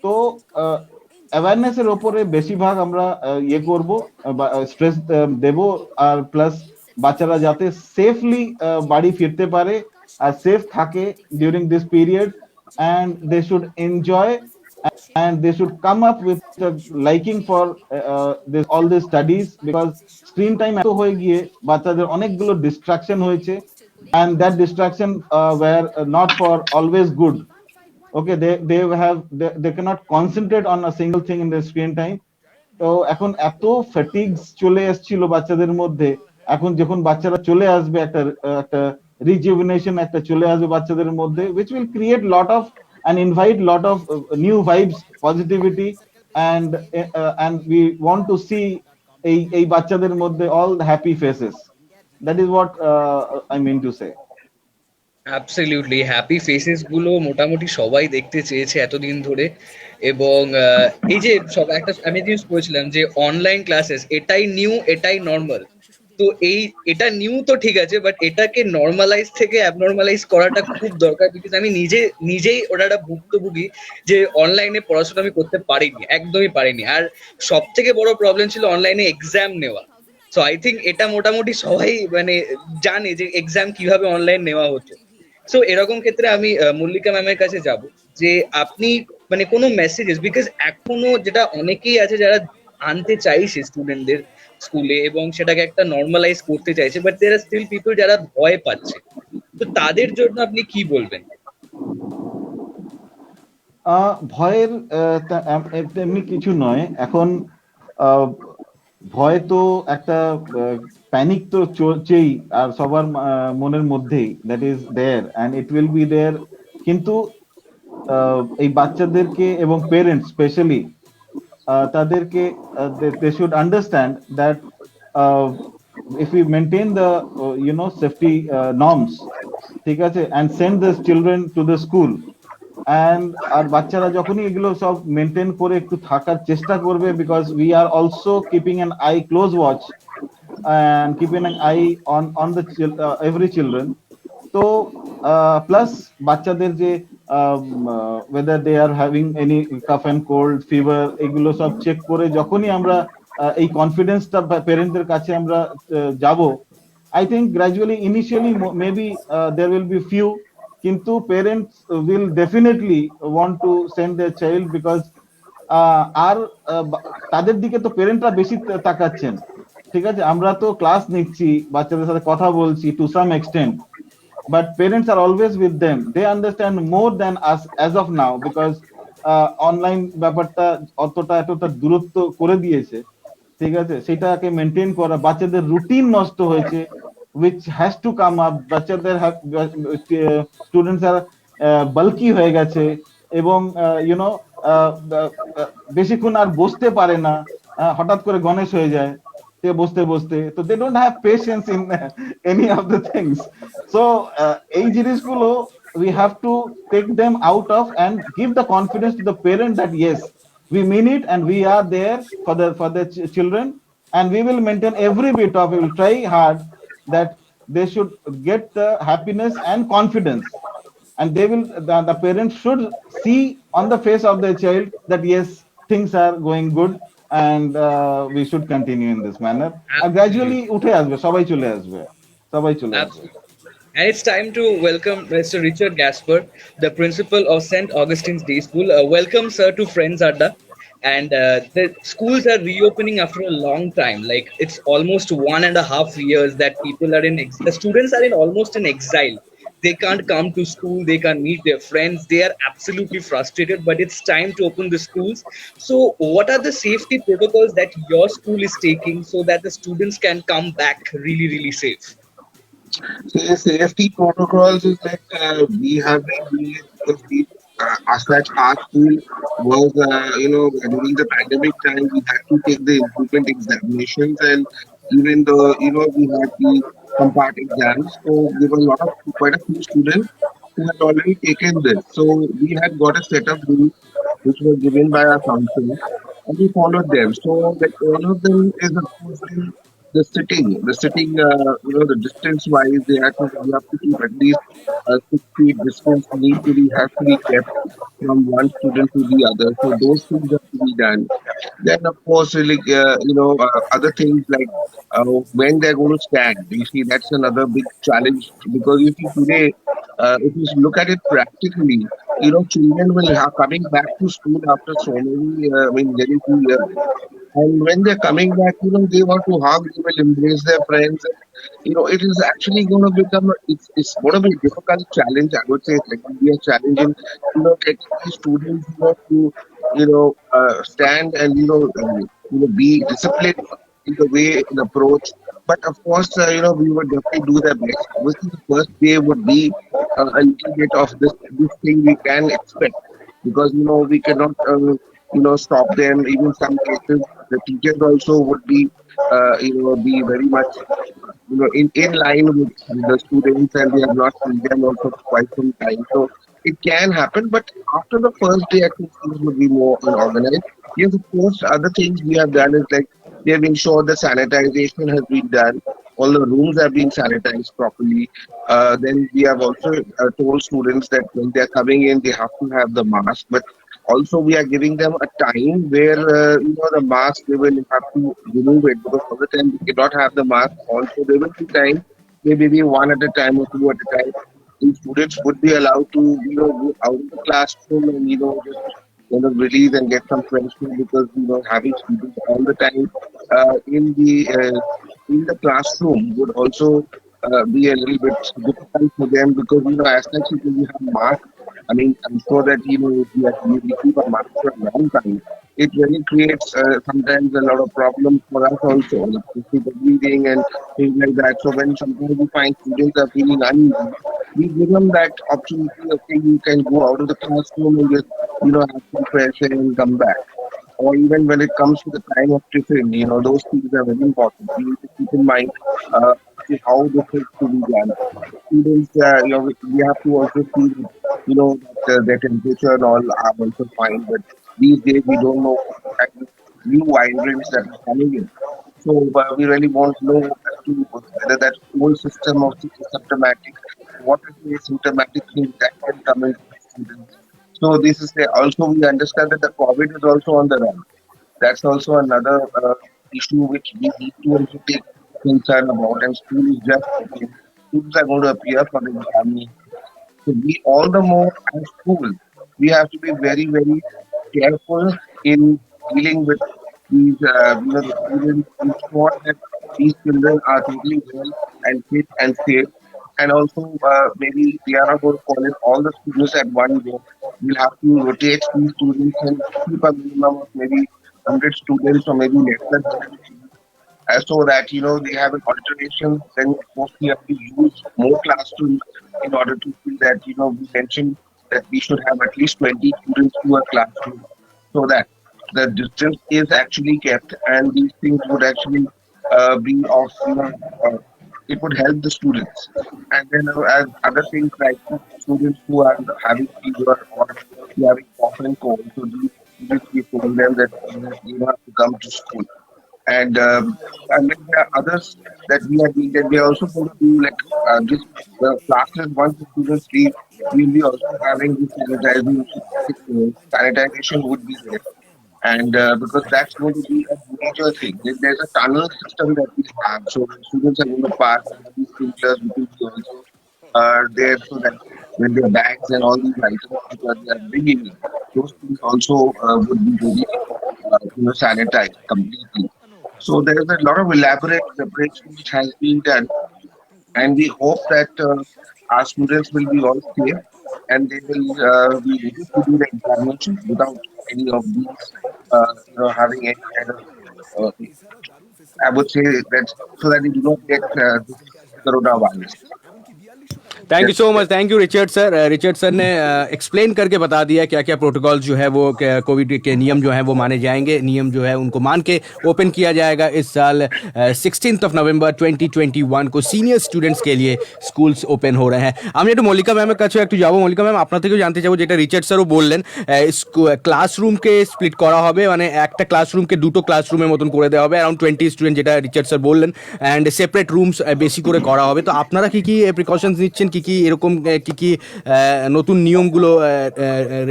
তো awareness এর উপরে বেশিরভাগ আমরা ইয়ে করব, স্ট্রেস দেব, আর প্লাস বাচ্চারা যাতে সেফলি বাড়ি ফিরতে পারে আর সেফ থাকে during this period, and they should enjoy and they should come up with a liking for this all these studies, because screen time এত হয়ে গিয়ে বাচ্চাদের অনেকগুলো ডিস্ট্রাকশন হয়েছে, and that distraction were not for always good. Okay, they cannot concentrate on a single thing in the screen time. তো এখন এত ফ্যাটিগস চলে এসেছিল বাচ্চাদের মধ্যে, এখন যখন বাচ্চারা চলে আসবে একটা রিজুভিনেশন একটা চলে আসবে বাচ্চাদের মধ্যে, which will create lot of and invite lot of new vibes, positivity, and we want to see এই বাচ্চাদের মধ্যে all the happy faces. That is what I mean to say. Absolutely happy faces গুলো মোটামুটি সবাই দেখতে চেয়েছে এতদিন ধরে। এবং এই যে সব একটা আমি জিনিস বলেছিলাম যে অনলাইন ক্লাসেস এটাই নিউ, এটাই নর্মাল। তো এটা নিউ তো ঠিক আছে, বাট এটাকে নর্মালাইজ থেকে অ্যাবনর্মালাইজ করাটা খুব দরকার। বিকজ আমি নিজেই ওটা একটা ভুক্তভোগী যে অনলাইনে পড়াশোনা আমি করতে পারিনি, একদমই পারিনি। আর সব থেকে বড় প্রবলেম ছিল অনলাইনে এক্সাম নেওয়া। সো আই থিঙ্ক এটা মোটামুটি সবাই মানে জানে যে এক্সাম কিভাবে অনলাইন নেওয়া হতো। সো এরকম ক্ষেত্রে আমি মল্লিকা ম্যামের কাছে যাব যে আপনি মানে কোনো মেসেজেস, বিকজ এখনো যেটা অনেকেই আছে যারা আনতে চাইছে স্টুডেন্টদের স্কুলে এবং সেটাকে একটা নর্মালাইজ করতে চাইছে, but there are still people যারা ভয় পাচ্ছে। তো তাদের জন্য আপনি কি বলবেন? ভয়ের এমনি কিছু নয় এখন। ভয় তো একটা প্যানিক তো চলছেই আর সবার মনের মধ্যেই, that is there and it will be there. কিন্তু এই বাচ্চাদেরকে এবং পেরেন্টস স্পেশালি তাদেরকে they should understand that if we maintain the safety norms, ঠিক আছে, and send the children to the school, and আর বাচ্চারা যখনই এগুলো সব মেনটেন করে একটু থাকার চেষ্টা করবে, because we are also keeping an eye, close watch and keeping an eye on the every children. তো প্লাস বাচ্চাদের যে whether they are having any cough and cold, fever, এগুলো সব চেক করে যখনই আমরা এই কনফিডেন্সটা প্যারেন্টদের কাছে আমরা যাব, I think gradually initially maybe there will be few, কিন্তু parents will definitely want to send their child, because আর তাদের দিকে তো প্যারেন্টরা বেশি তাকাচ্ছেন, ঠিক আছে? আমরা তো ক্লাস নিচ্ছি, বাচ্চাদের সাথে কথা বলছি to some extent, but parents are always with them. They understand more than us as of now, because online ব্যাপারটা এতটা দূরত্ব করে দিয়েছে, ঠিক আছে? সেটাকে মেনটেন করা, বাচ্চাদের রুটিন নষ্ট হয়েছে, which has to come up. বাচ্চাদের স্টুডেন্টস আর বাল্কি হয়ে গেছে এবং বেশিক্ষণ আর বসতে পারে না, হঠাৎ করে গণেশ হয়ে যায় বসতে বসতে, তো they don't have patience in any of the things. So এই জিনিসগুলো we have to take them out of and give the confidence to the parent that yes, we mean it and we are there for the children, and we will maintain every bit of, we will try hard that they should get the happiness and confidence, and they will the parents should see on the face of their child that yes, things are going good, and we should continue in this manner. Gradually উঠে আসবে, সবাই চলে আসবে। And it's time to welcome Mr. Richard Gasper, the principal of St. Augustine's Day School. Welcome, sir, to Friends Adda. And the schools are reopening after a long time. Like it's almost 1.5 years that people are in. The students are in almost in exile. They can't come to school. They can't meet their friends. They are absolutely frustrated. But it's time to open the schools. So, what are the safety protocols that your school is taking so that the students can come back really, really safe? So safety protocols is like we have been doing it because as such, our school was, during the pandemic time, we had to take the improvement examinations, and even though, we had the compart exams, so there were quite a few students who had already taken this. So we had got a set of rules which were given by our council, and we followed them. So, like, one of them is, of course, the distance wise, you have to keep at least 6 feet distance need to be has to be kept from one student to the other. So those things have to be done. Then, of course, other things like when they're going to stand. You see, that's another big challenge because you see today, if you look at it practically, children will have coming back to school after so many, very few years. And when they're coming back, they want to hug, they will embrace their friends. It is actually going to become, it's going to be a difficult challenge. I would say it's like going to be a challenge in, getting these students, stand and, be disciplined in the way, in approach. But of course, we would definitely do the best. Obviously, the first day would be a little bit of this thing we can expect because, we cannot, stop them. Even some cases, the teachers also would be very much, in line with the students, and they have not seen them also for quite some time. So it can happen, but after the first day, I think things would be more organized. Yes, of course, other things we have done is like we have ensured the sanitization has been done. All the rooms have been sanitized properly. Then we have also told students that when they are coming in, they have to have the mask. But also, we are giving them a time where the mask they will have to remove it because all the time they cannot have the mask on. So there will be time, maybe one at a time or two at a time. The students would be allowed to go out of the classroom and just release and get some fresh air because having students all the time in the classroom would also be a little bit difficult for them because as such if we have mask. I mean, I'm sure that if we keep a mask for a long time, it really creates sometimes a lot of problems for us also, like the bleeding and things like that. So when sometimes we find students are feeling uneasy, we give them that opportunity. Okay, you can go out of the classroom and just have some fresh air and come back. Or even when it comes to the time of tiffin, those things are very important. We need to keep in mind how this is to be done. Students, we have to also see, that their temperature and all are also fine. But these days, we don't know what kind of new variants that are coming in. So we really want to know as to whether that whole system of symptomatic, what is the symptomatic thing that can come into the students. So this is also we understand that the COVID is also on the run. That's also another issue which we need to also take concern about. And school is just opening. Schools are going to appear for the examination. So we all the more as school, we have to be very, very careful in dealing with these, the students, ensure that these children are totally well and fit and safe. And also, maybe we are not going to call it all the students at one go. We'll have to rotate these students and keep a minimum of maybe 100 students or maybe less than 100 students so that they have an alternation. Then of course we have to use more classrooms in order to see that we mentioned that we should have at least 20 students to a classroom so that the distance is actually kept and these things would actually be of it would help the students. And then as other things like students who are having fever or who are having cough and cold, so these students we told them that you have to come to school. And then there are others that we are doing that we are also going to do like this classes once the students leave, we will be also having this sanitization would be there. And because that's going to be a major thing. There's a tunnel system that we have, so when students are going to pass, these sprinklers will be also are there so that when their bags and all these items which they are bringing in, those things also would be very sanitized completely. So there is a lot of elaborate preparation which has been done, and we hope that our students will be all safe and they will be able to do the examinations without any of these, having any kind of, I would say that so that they do not get this coronavirus. Thank you That's so much, thank you Richard sir. Richard sir ने explain करके बता दिया क्या क्या protocol जो है वो Covid के नियम जो है वो माने जाएंगे, नियम जो है उनको मान के ओपन किया जाएगा इस साल 16 नवंबर 2021 को सीनियर স্টুডেন্টস के लिए স্কুলস ওপেন हो रहे हैं। আমি একটু মল্লিকা ম্যামের কাছে একটু যাবো। মল্লিকা ম্যাম, আপনার থেকেও জানতে চাবো, যেটা রিচার্ড স্যারও বললেন, ক্লাসরুমকে স্প্লিট করা হবে, মানে একটা ক্লাসরুমকে দুটো ক্লাসরুমের মতন করে দেওয়া হবে, অ্যারাউন্ড 20 স্টুডেন্ট, যেটা রিচার্ড স্যার বললেন, অ্যান্ড সেপারেট রুমস বেশি করে করা হবে। তো আপনারা কি কি প্রিকশনস নিচ্ছেন, কি কি এরকম কি কি নতুন নিয়মগুলো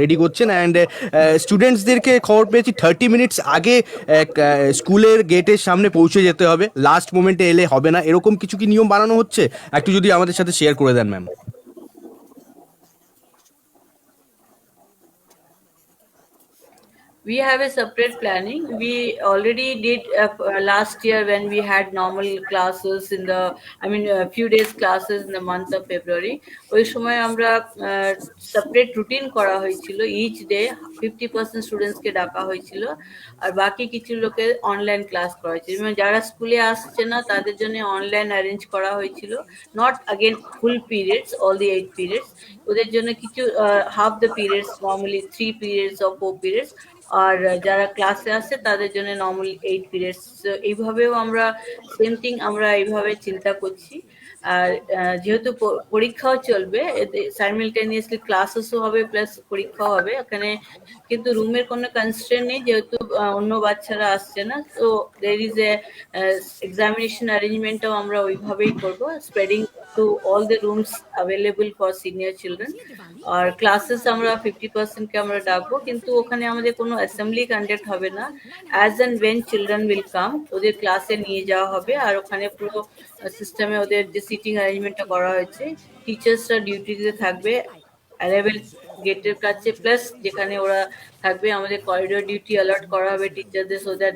রেডি করছেন? অ্যান্ড স্টুডেন্টসদেরকে খবর পেয়েছি 30 মিনিটস আগে স্কুলের গেটের সামনে পৌঁছে যেতে হবে, লাস্ট মোমেন্টে এলে হবে না, এরকম কিছু কি নিয়ম বানানো হচ্ছে? একটু যদি আমাদের সাথে শেয়ার করে দেন ma'am. We have a separate planning. We already did last year when we had normal classes in the, few days classes in the month of February. ওই সময় আমরা সেপারেট রুটিন করা হয়েছিল, ইচ ডে 50% স্টুডেন্টসকে ডাকা হয়েছিল, আর বাকি কিছু লোকের অনলাইন ক্লাস করা হয়েছিল। মানে যারা স্কুলে আসছে না তাদের জন্য অনলাইন অ্যারেঞ্জ করা হয়েছিল, not again full periods, all the 8 periods, ওদের জন্য কিছু half the periods, normally 3 periods or 4 periods, আর যারা ক্লাসে আসে তাদের জন্য নর্মালি 8 পিরিয়ডস। এইভাবেও আমরা সেম থিং আমরা এইভাবে চিন্তা করছি। আর যেহেতু পরীক্ষাও চলবে, সাইমেলটেনিয়াসলি ক্লাসেসও হবে প্লাস পরীক্ষাও হবে এখানে, কিন্তু রুমের কোনো কনস্ট্রেন্ট নেই যেহেতু অন্য বাচ্চারা আসছে না। তো দের ইজ এ এক্সামিনেশন অ্যারেঞ্জমেন্টটাও আমরা ওইভাবেই করবো, spreading to all the rooms available for senior children. আর ক্লাসেস আমরা 50%কে আমরা ডাকবো, কিন্তু ওখানে আমাদের কোনো অ্যাসেম্বলি কন্ডাক্ট হবে না। As and when children will come, ওদের ক্লাসে নিয়ে যাওয়া হবে। আর ওখানে পুরো সিস্টেমে ওদের যে সিটিং অ্যারেঞ্জমেন্টটা করা হয়েছে, টিচার্সরা ডিউটিতে থাকবে অ্যারাইভেল গেটের কাছে, প্লাস যেখানে ওরা থাকবে আমাদের করিডোর ডিউটি অ্যালার্ট করা হবে টিচারদের, so that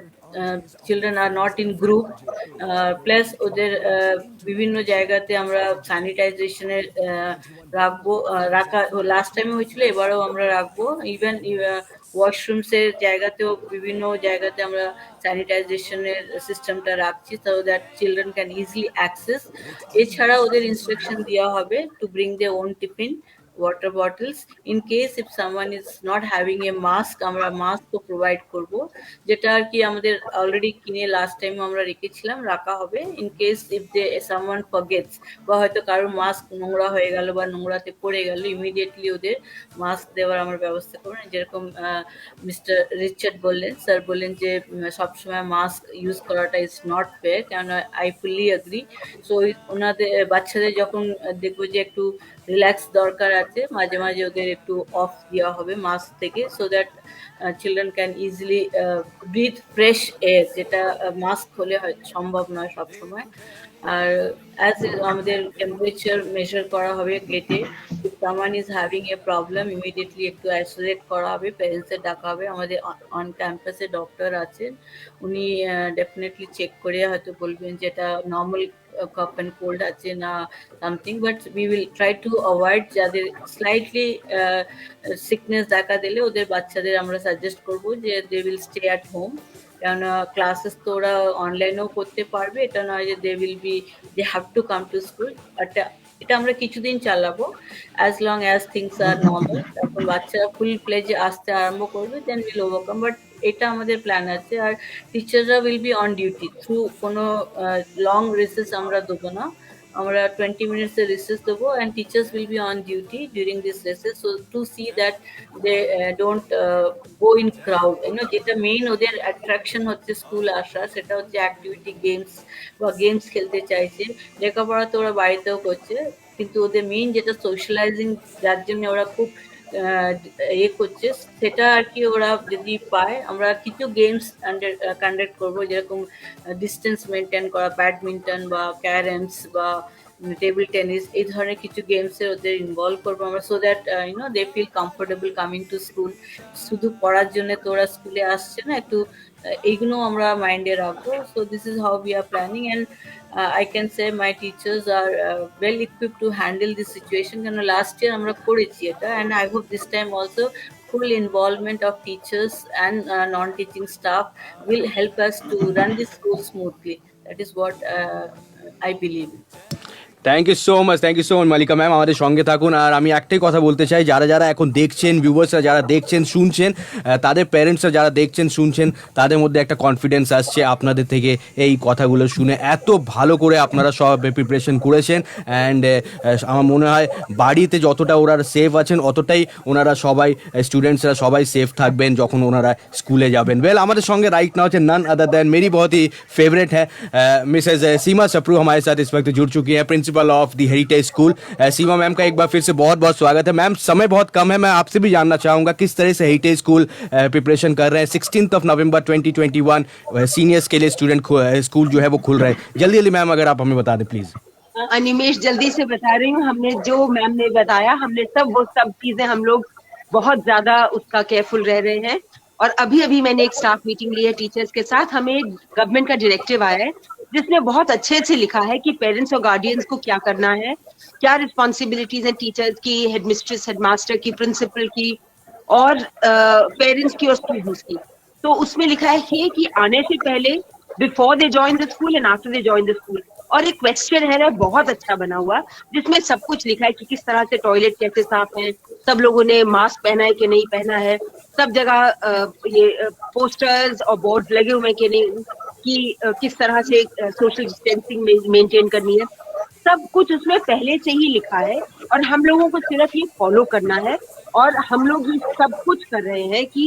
children are not in group. Plus ওদের বিভিন্ন জায়গাতে আমরা স্যানিটাইজেশনের রাখবো, লাস্ট টাইমে হয়েছিল, এবারেও আমরা রাখবো। ইভেন ওয়াশরুমসের জায়গাতেও বিভিন্ন জায়গাতে আমরা স্যানিটাইজেশনের সিস্টেমটা রাখছি, so that children can easily access. এছাড়া ওদের ইনস্ট্রাকশন দেওয়া হবে to bring their own tiffin, water bottles. In case if someone is not having a mask, আমরা মাস্কও প্রোভাইড করব, যেটা আর কি আমাদের অলরেডি কিনে লাস্ট টাইম আমরা রেখেছিলাম, রাখা হবে। In case if they someone forgets, বা হয়তো কারোর মাস্ক নোংরা হয়ে গেল বা নোংরাতে পড়ে গেল, ইমিডিয়েটলি ওদের মাস্ক দেওয়ার আমরা ব্যবস্থা করব। যেরকম মিস্টার রিচার্ড বললেন, স্যার বললেন যে সবসময় মাস্ক ইউজ করাটা ইজ নট ফেয়ার, কেননা আই ফুলি অ্যাগ্রি। সো ওনাদের বাচ্চাদের যখন দেখবো যে একটু রিল্যাক্স দরকার আছে, মাঝে মাঝে ওদের একটু অফ দেওয়া হবে মাস্ক থেকে, so that children can easily breathe fresh air, যেটা মাস্ক হলে হয়তো সম্ভব নয় সবসময়। আর অ্যাজ আমাদের টেম্পারেচার মেজার করা হবে গেটে, if someone is having a problem immediately একটু আইসোলেট করা হবে, প্যারেন্টসের ডাকা হবে। আমাদের অন ক্যাম্পাসে ডক্টর আছেন, উনি ডেফিনেটলি চেক করে হয়তো বলবেন যে এটা নর্মাল কাপ অ্যান্ড কোল্ড আছে না something, but we will try to avoid. যাদের স্লাইটলি সিকনেস দেখা দিলে ওদের বাচ্চাদের আমরা সাজেস্ট করবো যে they will stay at home, কেননা ক্লাসেস তো ওরা অনলাইনেও করতে পারবে, এটা নয় যে they will be they have to come to school. এটা আমরা কিছুদিন চালাবো, as long as things are normal. তখন বাচ্চারা ফুল প্লেজে আসতে আরম্ভ করবে, দেন উইল ওভারকাম। বাট এটা আমাদের প্ল্যান আছে। আর টিচাররা will be on duty through, কোনো লং রিসেস আমরা দেবো না, আমরা 20 minutes recess দেবো, and teachers will be on duty during this recess, so to see that they don't go in crowd. যেটা মেইন ওদের অ্যাট্রাকশন হচ্ছে স্কুল আসা, সেটা হচ্ছে অ্যাক্টিভিটি, গেমস বা গেমস খেলতে চাইছে। লেখাপড়া তো ওরা বাড়িতেও করছে, কিন্তু ওদের মেইন যেটা সোশ্যালাইজিং, যার জন্য ওরা খুব করছে, সেটা আর কি ওরা যদি পায়। আমরা কিছু গেমস কন্ডাক্ট করবো, যেরকম ডিস্টেন্স মেনটেন করা, ব্যাডমিন্টন বা ক্যারমস বা টেবিল টেনিস এই ধরনের কিছু গেমসে ওদের ইনভলভ করবো আমরা, so that they feel comfortable coming to school. শুধু পড়ার জন্য তো ওরা স্কুলে আসছে না, একটু এইগুলো আমরা মাইন্ডে রাখবো। So this is how we are planning, and I can say my teachers are well equipped to handle this situation. কেন লাস্ট ইয়ার আমরা করেছি এটা, and I hope this time also full involvement of teachers and non-teaching staff will help us to run this school smoothly. That is what I believe. Thank you so much Malika ma'am, আমাদের সঙ্গে থাকুন। আর আমি একটাই কথা বলতে চাই, যারা যারা এখন দেখছেন, ভিউয়ার্সরা যারা দেখছেন শুনছেন, তাদের প্যারেন্টসরা যারা দেখছেন শুনছেন, তাদের মধ্যে একটা কনফিডেন্স আসছে আপনাদের থেকে এই কথাগুলো শুনে। এত ভালো করে আপনারা সব প্রিপারেশন করেছেন, অ্যান্ড আমার মনে হয় বাড়িতে যতটা ওনারা সেফ আছেন অতটাই ওনারা সবাই স্টুডেন্টসরা সবাই সেফ থাকবেন যখন ওনারা স্কুলে যাবেন। ওয়েল, আমাদের সঙ্गे right now none other than मेरी बहुत ही फेवरेट है मिसेज सीमा सप्रू हमारे साथ इस वक्त जुड़ चुकी है, principal of the heritage school. Seema ma'am का एक बार फिर से बहुत बहुत स्वागत है। मैम, समय बहुत कम है, मैं आपसे भी जानना चाहूँगा किस तरह से हेरिटेज स्कूल प्रिपरेशन कर रहे हैं। 16 नवंबर 2021 सीनियर्स के लिए स्कूल जो है वो खुल रहे हैं। जल्दी जल्दी मैम अगर आप हमें बता दें प्लीज़। अनिमेश, जल्दी से बता रही हूँ। हमने जो मैम ने बताया, हमने वो सब चीजें हम लोग बहुत ज्यादा उसका केयरफुल रह रहे हैं। और अभी अभी मैंने एक स्टाफ मीटिंग ली है टीचर्स के साथ। हमें गवर्नमेंट का डायरेक्टिव आया है जिसमें बहुत अच्छे से लिखा है कि पेरेंट्स और गार्डियंस को क्या करना है, क्या रिस्पॉन्सिबिलिटीज हैं टीचर्स की, हेडमिस्ट्रेस, हेडमास्टर की, प्रिंसिपल की, और पेरेंट्स की और स्टूडेंट्स की। तो उसमें लिखा है कि आने से पहले, before they join the school and after they join the school. और एक क्वेश्चन है बहुत अच्छा बना हुआ जिसमें सब कुछ लिखा है कि किस तरह से टॉयलेट कैसे साफ है, सब लोगों ने मास्क पहना है कि नहीं पहना है, सब जगह ये पोस्टर्स और बोर्ड लगे हुए हैं कि नहीं, कि किस तरह से सोशल डिस्टेंसिंग मेंटेन करनी है। सब कुछ उसमें पहले से ही लिखा है और हम लोगों को सिर्फ ये फॉलो करना है। और हम लोग ये सब कुछ कर रहे हैं कि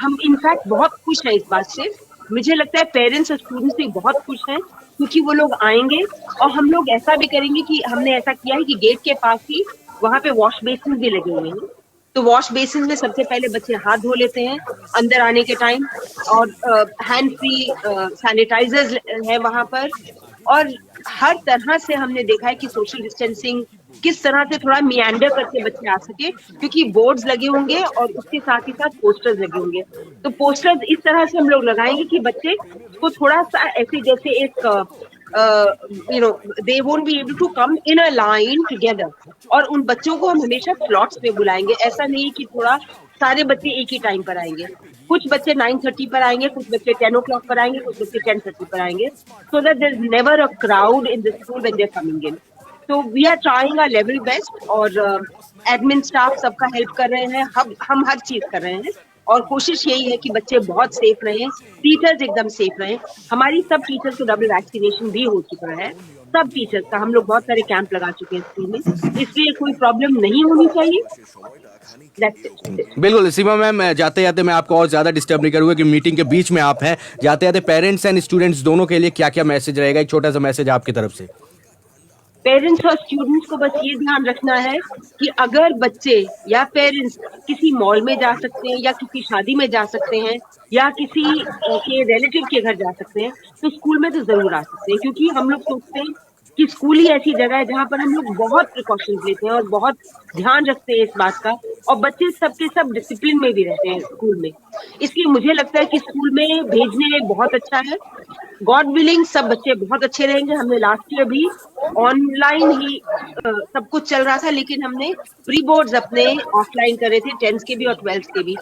हम इनफैक्ट बहुत खुश हैं इस बात से। मुझे लगता है पेरेंट्स और स्टूडेंट्स भी बहुत खुश हैं क्योंकि वो लोग आएंगे। और हम लोग ऐसा भी करेंगे कि हमने ऐसा किया है कि गेट के पास ही वहाँ पे वॉश बेसिन भी लगे हुए हैं, तो वॉश बेसिन में सबसे पहले बच्चे हाथ धो लेते हैं अंदर आने के टाइम, और हैंड फ्री सैनिटाइजर्स है वहाँ पर। और हर तरह से हमने देखा है कि सोशल डिस्टेंसिंग किस तरह से थोड़ा मियांडर करके बच्चे आ सके, क्योंकि बोर्ड्स लगे होंगे और उसके साथ ही साथ पोस्टर्स लगे होंगे। तो पोस्टर्स इस तरह से हम लोग लगाएंगे कि बच्चे को थोड़ा सा ऐसे जैसे एक they won't be able to come in a line together। और उन बच्चों को हम हमेशा स्लॉट्स पे बुलाएंगे, ऐसा नहीं कि थोड़ा सारे बच्चे एक ही टाइम पर आएंगे। कुछ बच्चे 9:30 पर आएंगे, कुछ बच्चे 10 o'clock पर आएंगे, कुछ बच्चे 10:30 पर आएंगे, so that there is never a crowd in the school when they are coming in। So we are trying our level best, और एडमिन स्टाफ सबका हेल्प कर रहे हैं, हम हर चीज कर रहे हैं। और कोशिश यही है कि बच्चे बहुत सेफ रहें, टीचर्स एकदम सेफ रहें। हमारी सब टीचर्स को डबल वैक्सीनेशन भी हो चुका है, सब टीचर्स का। हम लोग बहुत सारे कैंप लगा चुके हैं स्कूल में, इसलिए कोई प्रॉब्लम नहीं होनी चाहिए। बिल्कुल सीमा मैम, जाते जाते मैं आपको और ज्यादा डिस्टर्ब नहीं करूंगा कि मीटिंग के बीच में आप हैं। जाते जाते पेरेंट्स एंड स्टूडेंट्स दोनों के लिए क्या क्या मैसेज रहेगा, एक छोटा सा मैसेज आपकी तरफ से। पेरेंट्स और स्टूडेंट्स को बस ये ध्यान रखना है कि अगर बच्चे या पेरेंट्स किसी मॉल में जा सकते हैं, या किसी शादी में जा सकते हैं, या किसी के रिलेटिव के घर जा सकते हैं, तो स्कूल में तो जरूर आ सकते हैं। क्योंकि हम लोग सोचते हैं कि स्कूल ही ऐसी जगह है जहाँ पर हम लोग बहुत प्रिकॉशंस लेते हैं और बहुत ध्यान रखते हैं इस बात का, और बच्चे सबके सब डिसिप्लिन में भी रहते हैं स्कूल में। इसलिए मुझे लगता है कि स्कूल में भेजने में बहुत अच्छा है। गॉड विलिंग सब बच्चे बहुत अच्छे रहेंगे। हमने लास्ट ईयर भी ऑनलाइन ही सब कुछ चल रहा था, लेकिन हमने प्री बोर्ड्स अपने ऑफलाइन करे थे, 10th के भी और 12th के भी,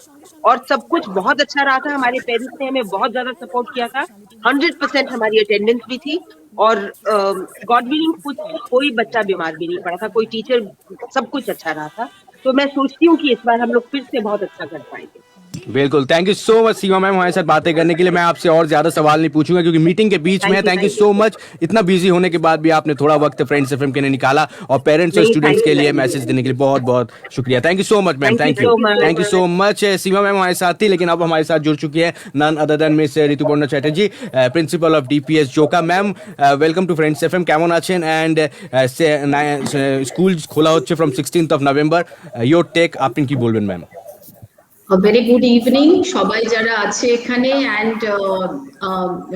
और सब कुछ बहुत अच्छा रहा था। हमारे पेरेंट्स ने हमें बहुत ज्यादा सपोर्ट किया था, 100% हमारी अटेंडेंस भी थी, और गॉड विलिंग कोई बच्चा बीमार भी नहीं पड़ा था, कोई टीचर, सब कुछ अच्छा रहा था। तो मैं सोचती हूँ कि इस बार हम लोग फिर से बहुत अच्छा कर पाएंगे। बिल्कुल, thank you so much Seema ma'am हमारे साथ बातें करने के लिए। मैं आपसे और ज्यादा सवाल नहीं पूछूंगा क्योंकि मीटिंग के बीच में है। थैंक यू सो मच, इतना बिजी होने के बाद भी आपने थोड़ा वक्त फ्रेंड्स एफएम के लिए निकाला, और पेरेंट्स और स्टूडेंट्स के लिए मैसेज देने के लिए बहुत बहुत शुक्रिया। Thank you so much ma'am, thank you so much. Seema ma'am हमारे साथ थी, लेकिन अब हमारे साथ जुड़ चुकी है none other than miss Rituparna Chatterjee, principal of DPS Joka. Ma'am welcome to friends FM, কেমন আছেন? এন্ড স্কুল খোলা হচ্ছে from 16th November, your take, আপনি কি বলবেন ম্যাম? ভেরি গুড ইভিনিং সবাই যারা আছে এখানে, and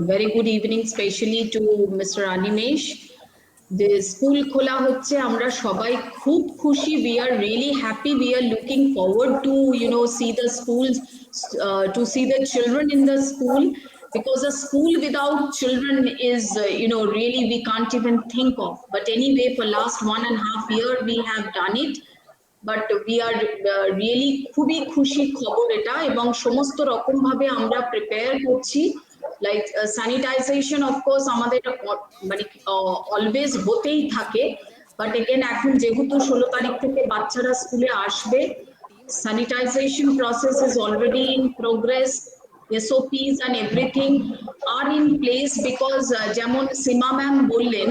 very good evening specially to mister Animesh. যে স্কুল খোলা হচ্ছে, আমরা সবাই খুব খুশি, we are really happy, we are looking forward to see the schools, to see the children in the school, because a school without children is really we can't even think of. But anyway, for last 1.5 year we have done it, but we are really খুবই খুশি খবর এটা, এবং সমস্ত রকম ভাবে আমরা prepare করছি। লাইক স্যানিটাইজেশন অফকোর্স আমাদের মানে অলওয়েজ হতেই থাকে, বাট এগেন এখন যেহেতু 16 তারিখ থেকে বাচ্চারা স্কুলে আসবে, sanitisation process is already in progress, SOPs and everything are in place, because যেমন সীমা ম্যাম বললেন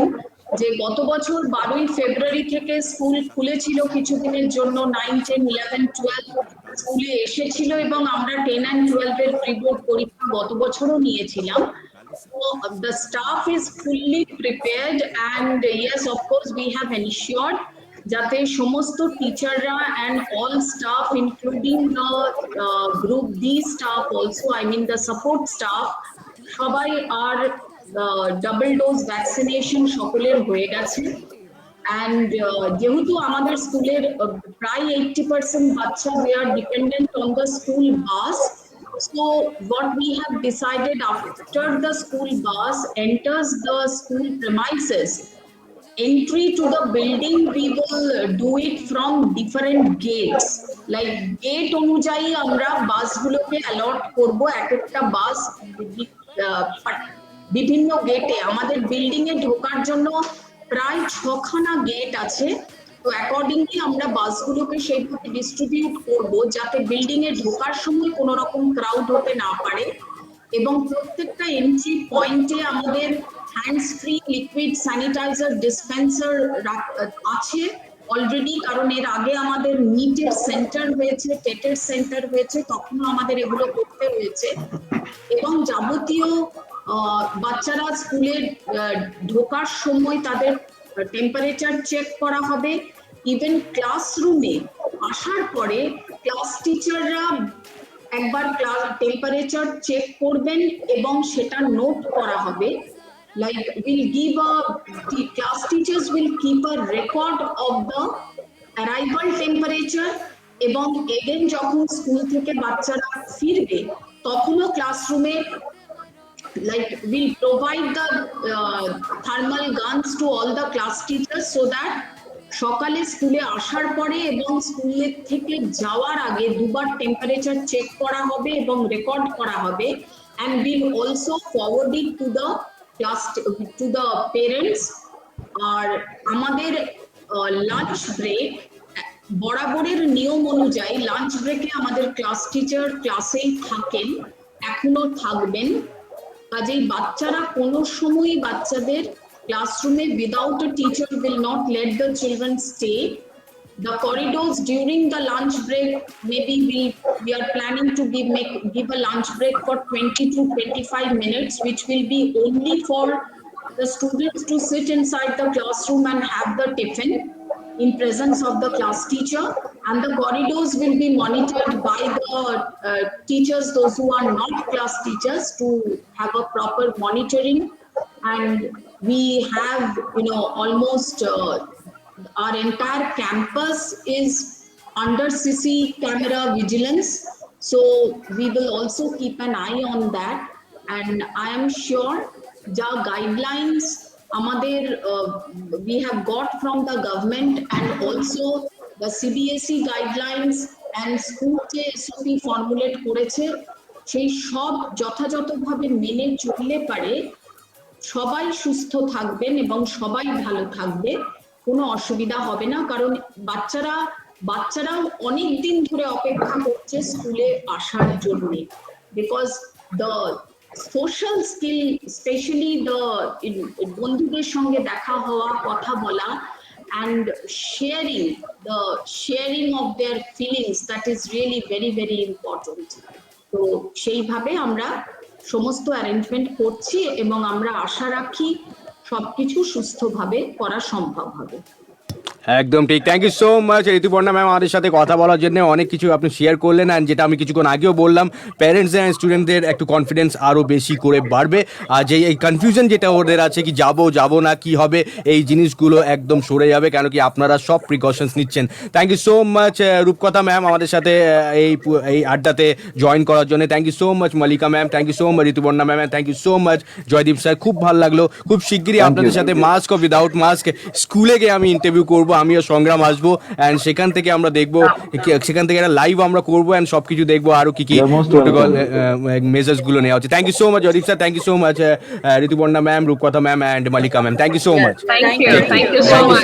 যে গত বছর 12ই ফেব্রুয়ারি থেকে স্কুল খুলেছিল কিছুদিনের জন্য, 9, 10, 11, 12 স্কুলে এসেছিল, এবং আমরা 10 and 12 এর প্রি বোর্ড পরীক্ষা গত বছরও নিয়েছিলাম। So the staff is fully prepared, and yes, of course we have ensured যাতে সমস্ত টিচাররা and all staff including the group D staff also, I mean the support staff, সবাই আর ডাবল ডোজ ভ্যাকসিনেশন সকলের হয়ে গেছে। অ্যান্ড যেহেতু আমাদের স্কুলের প্রায় 80% বাচ্চা they are dependent on the school bus, so what we have decided, after the school bus enters the school premises, entry to the building we will do it from different gates, like gate অনুযায়ী আমরা বাসগুলোকে a lot করব। এক একটা বাস বিভিন্ন গেটে, আমাদের building এ ঢোকার জন্য প্রায় 6খানা গেট আছে, তো অ্যাকর্ডিংলি আমরা বাসগুলোকে সেইভাবে ডিস্ট্রিবিউট করব যাতে বিল্ডিং এ ঢোকার সময় কোনো রকম ক্রাউড হতে না পারে, এবং প্রত্যেকটা এন্ট্রি পয়েন্টে আমাদের hands free liquid sanitiser dispenser আছে অলরেডি, কারণ এর আগে আমাদের নিটের সেন্টার হয়েছে, টেটের সেন্টার হয়েছে, তখনও আমাদের এগুলো করতে হয়েছে। এবং যাবতীয় বাচ্চারা স্কুলে ঢোকার সময় তাদের টেম্পারেচার চেক করা হবে, ইভেন ক্লাসরুমে আসার পরে ক্লাস টিচাররা একবার টেম্পারেচার চেক করবেন এবং সেটা নোট করা হবে। Like class teachers will keep a record of the arrival temperature, এবং এগেন যখন স্কুল থেকে বাচ্চারা ফিরবে তখনও ক্লাসরুমে like we'll provide the thermal guns to all the class teachers, so that সকালে স্কুলে আসার পরে এবং স্কুলে থেকে যাওয়ার আগে দুবার টেম্পারেচার চেক করা হবে এবং রেকর্ড করা হবে, and we'll also forward it to the parents. আর আমাদের লাঞ্চ ব্রেক বরাবরের নিয়ম অনুযায়ী লাঞ্চ ব্রেকে আমাদের ক্লাস টিচার ক্লাসেই থাকেন, এখনো থাকবেন, কাজেই বাচ্চারা কোনো সময় বাচ্চাদের classroom without a teacher will not let the children stay. The corridors during the lunch break, maybe we are planning to give a lunch break for 20 to 25 minutes, which will be only for the students to sit inside the classroom and have the tiffin in presence of the class teacher, and the corridors will be monitored by the teachers, those who are not class teachers, to have a proper monitoring. And we have almost our entire campus is under CC camera vigilance, so we will also keep an eye on that. And I am sure the guidelines amader we have got from the government, and also the CBSE guidelines and school je SOP formulate koreche, সেই সব যথাযথভাবে মেনে চললে পারে সবাই সুস্থ থাকবেন এবং সবাই ভালো থাকবে, কোনো অসুবিধা হবে না। কারণ বাচ্চারাও অনেক দিন ধরে অপেক্ষা করছে স্কুলে আসার জন্য, because the social skill, specially the বন্ধুদের সঙ্গে দেখা হওয়া, কথা বলা, and sharing of their feelings, that is really very very important. তো সেইভাবে আমরা সমস্ত অ্যারেঞ্জমেন্ট করছি এবং আমরা আশা রাখি সবকিছু সুস্থভাবে করা সম্ভব হবে। একদম ঠিক। Thank you so much Rituparna ma'am আমাদের সাথে কথা বলার জন্য। অনেক কিছু আপনি শেয়ার করলেন, অ্যান্ড যেটা আমি কিছুক্ষণ আগেও বললাম, প্যারেন্টস অ্যান্ড স্টুডেন্টদের একটু কনফিডেন্স আরও বেশি করে বাড়বে। আর যে এই কনফিউশন যেটা ওদের আছে কি যাব না কি হবে, এই জিনিসগুলো একদম সরে যাবে, কেন কি আপনারা সব প্রিকশনস নিচ্ছেন। Thank you so much Rupkatha ma'am আমাদের সাথে এই আড্ডাতে জয়েন করার জন্য। Thank you so much Mallika ma'am, thank you so much Rituparna ma'am, thank you so much Joydeep sir. খুব ভালো লাগলো। খুব শিগগিরই Thank আপনাদের you. সাথে মাস্ক ও উইদাউট মাস্ক স্কুলে গিয়ে আমি ইন্টারভিউ করবো, আমিও সংগ্রাম আসবো, অ্যান্ড সেখান থেকে আমরা দেখবো, সেখান থেকে একটা লাইভ আমরা করবো, অ্যান্ড সবকিছু দেখবো আরো কি কি You're most protocol welcome. Measures গুলো নেওয়া হচ্ছে। Thank you so much Joydeep sir, thank you so much Rituparna ma'am, Rupkatha ma'am and Mallika ma'am. Thank you so much. Thank you so much.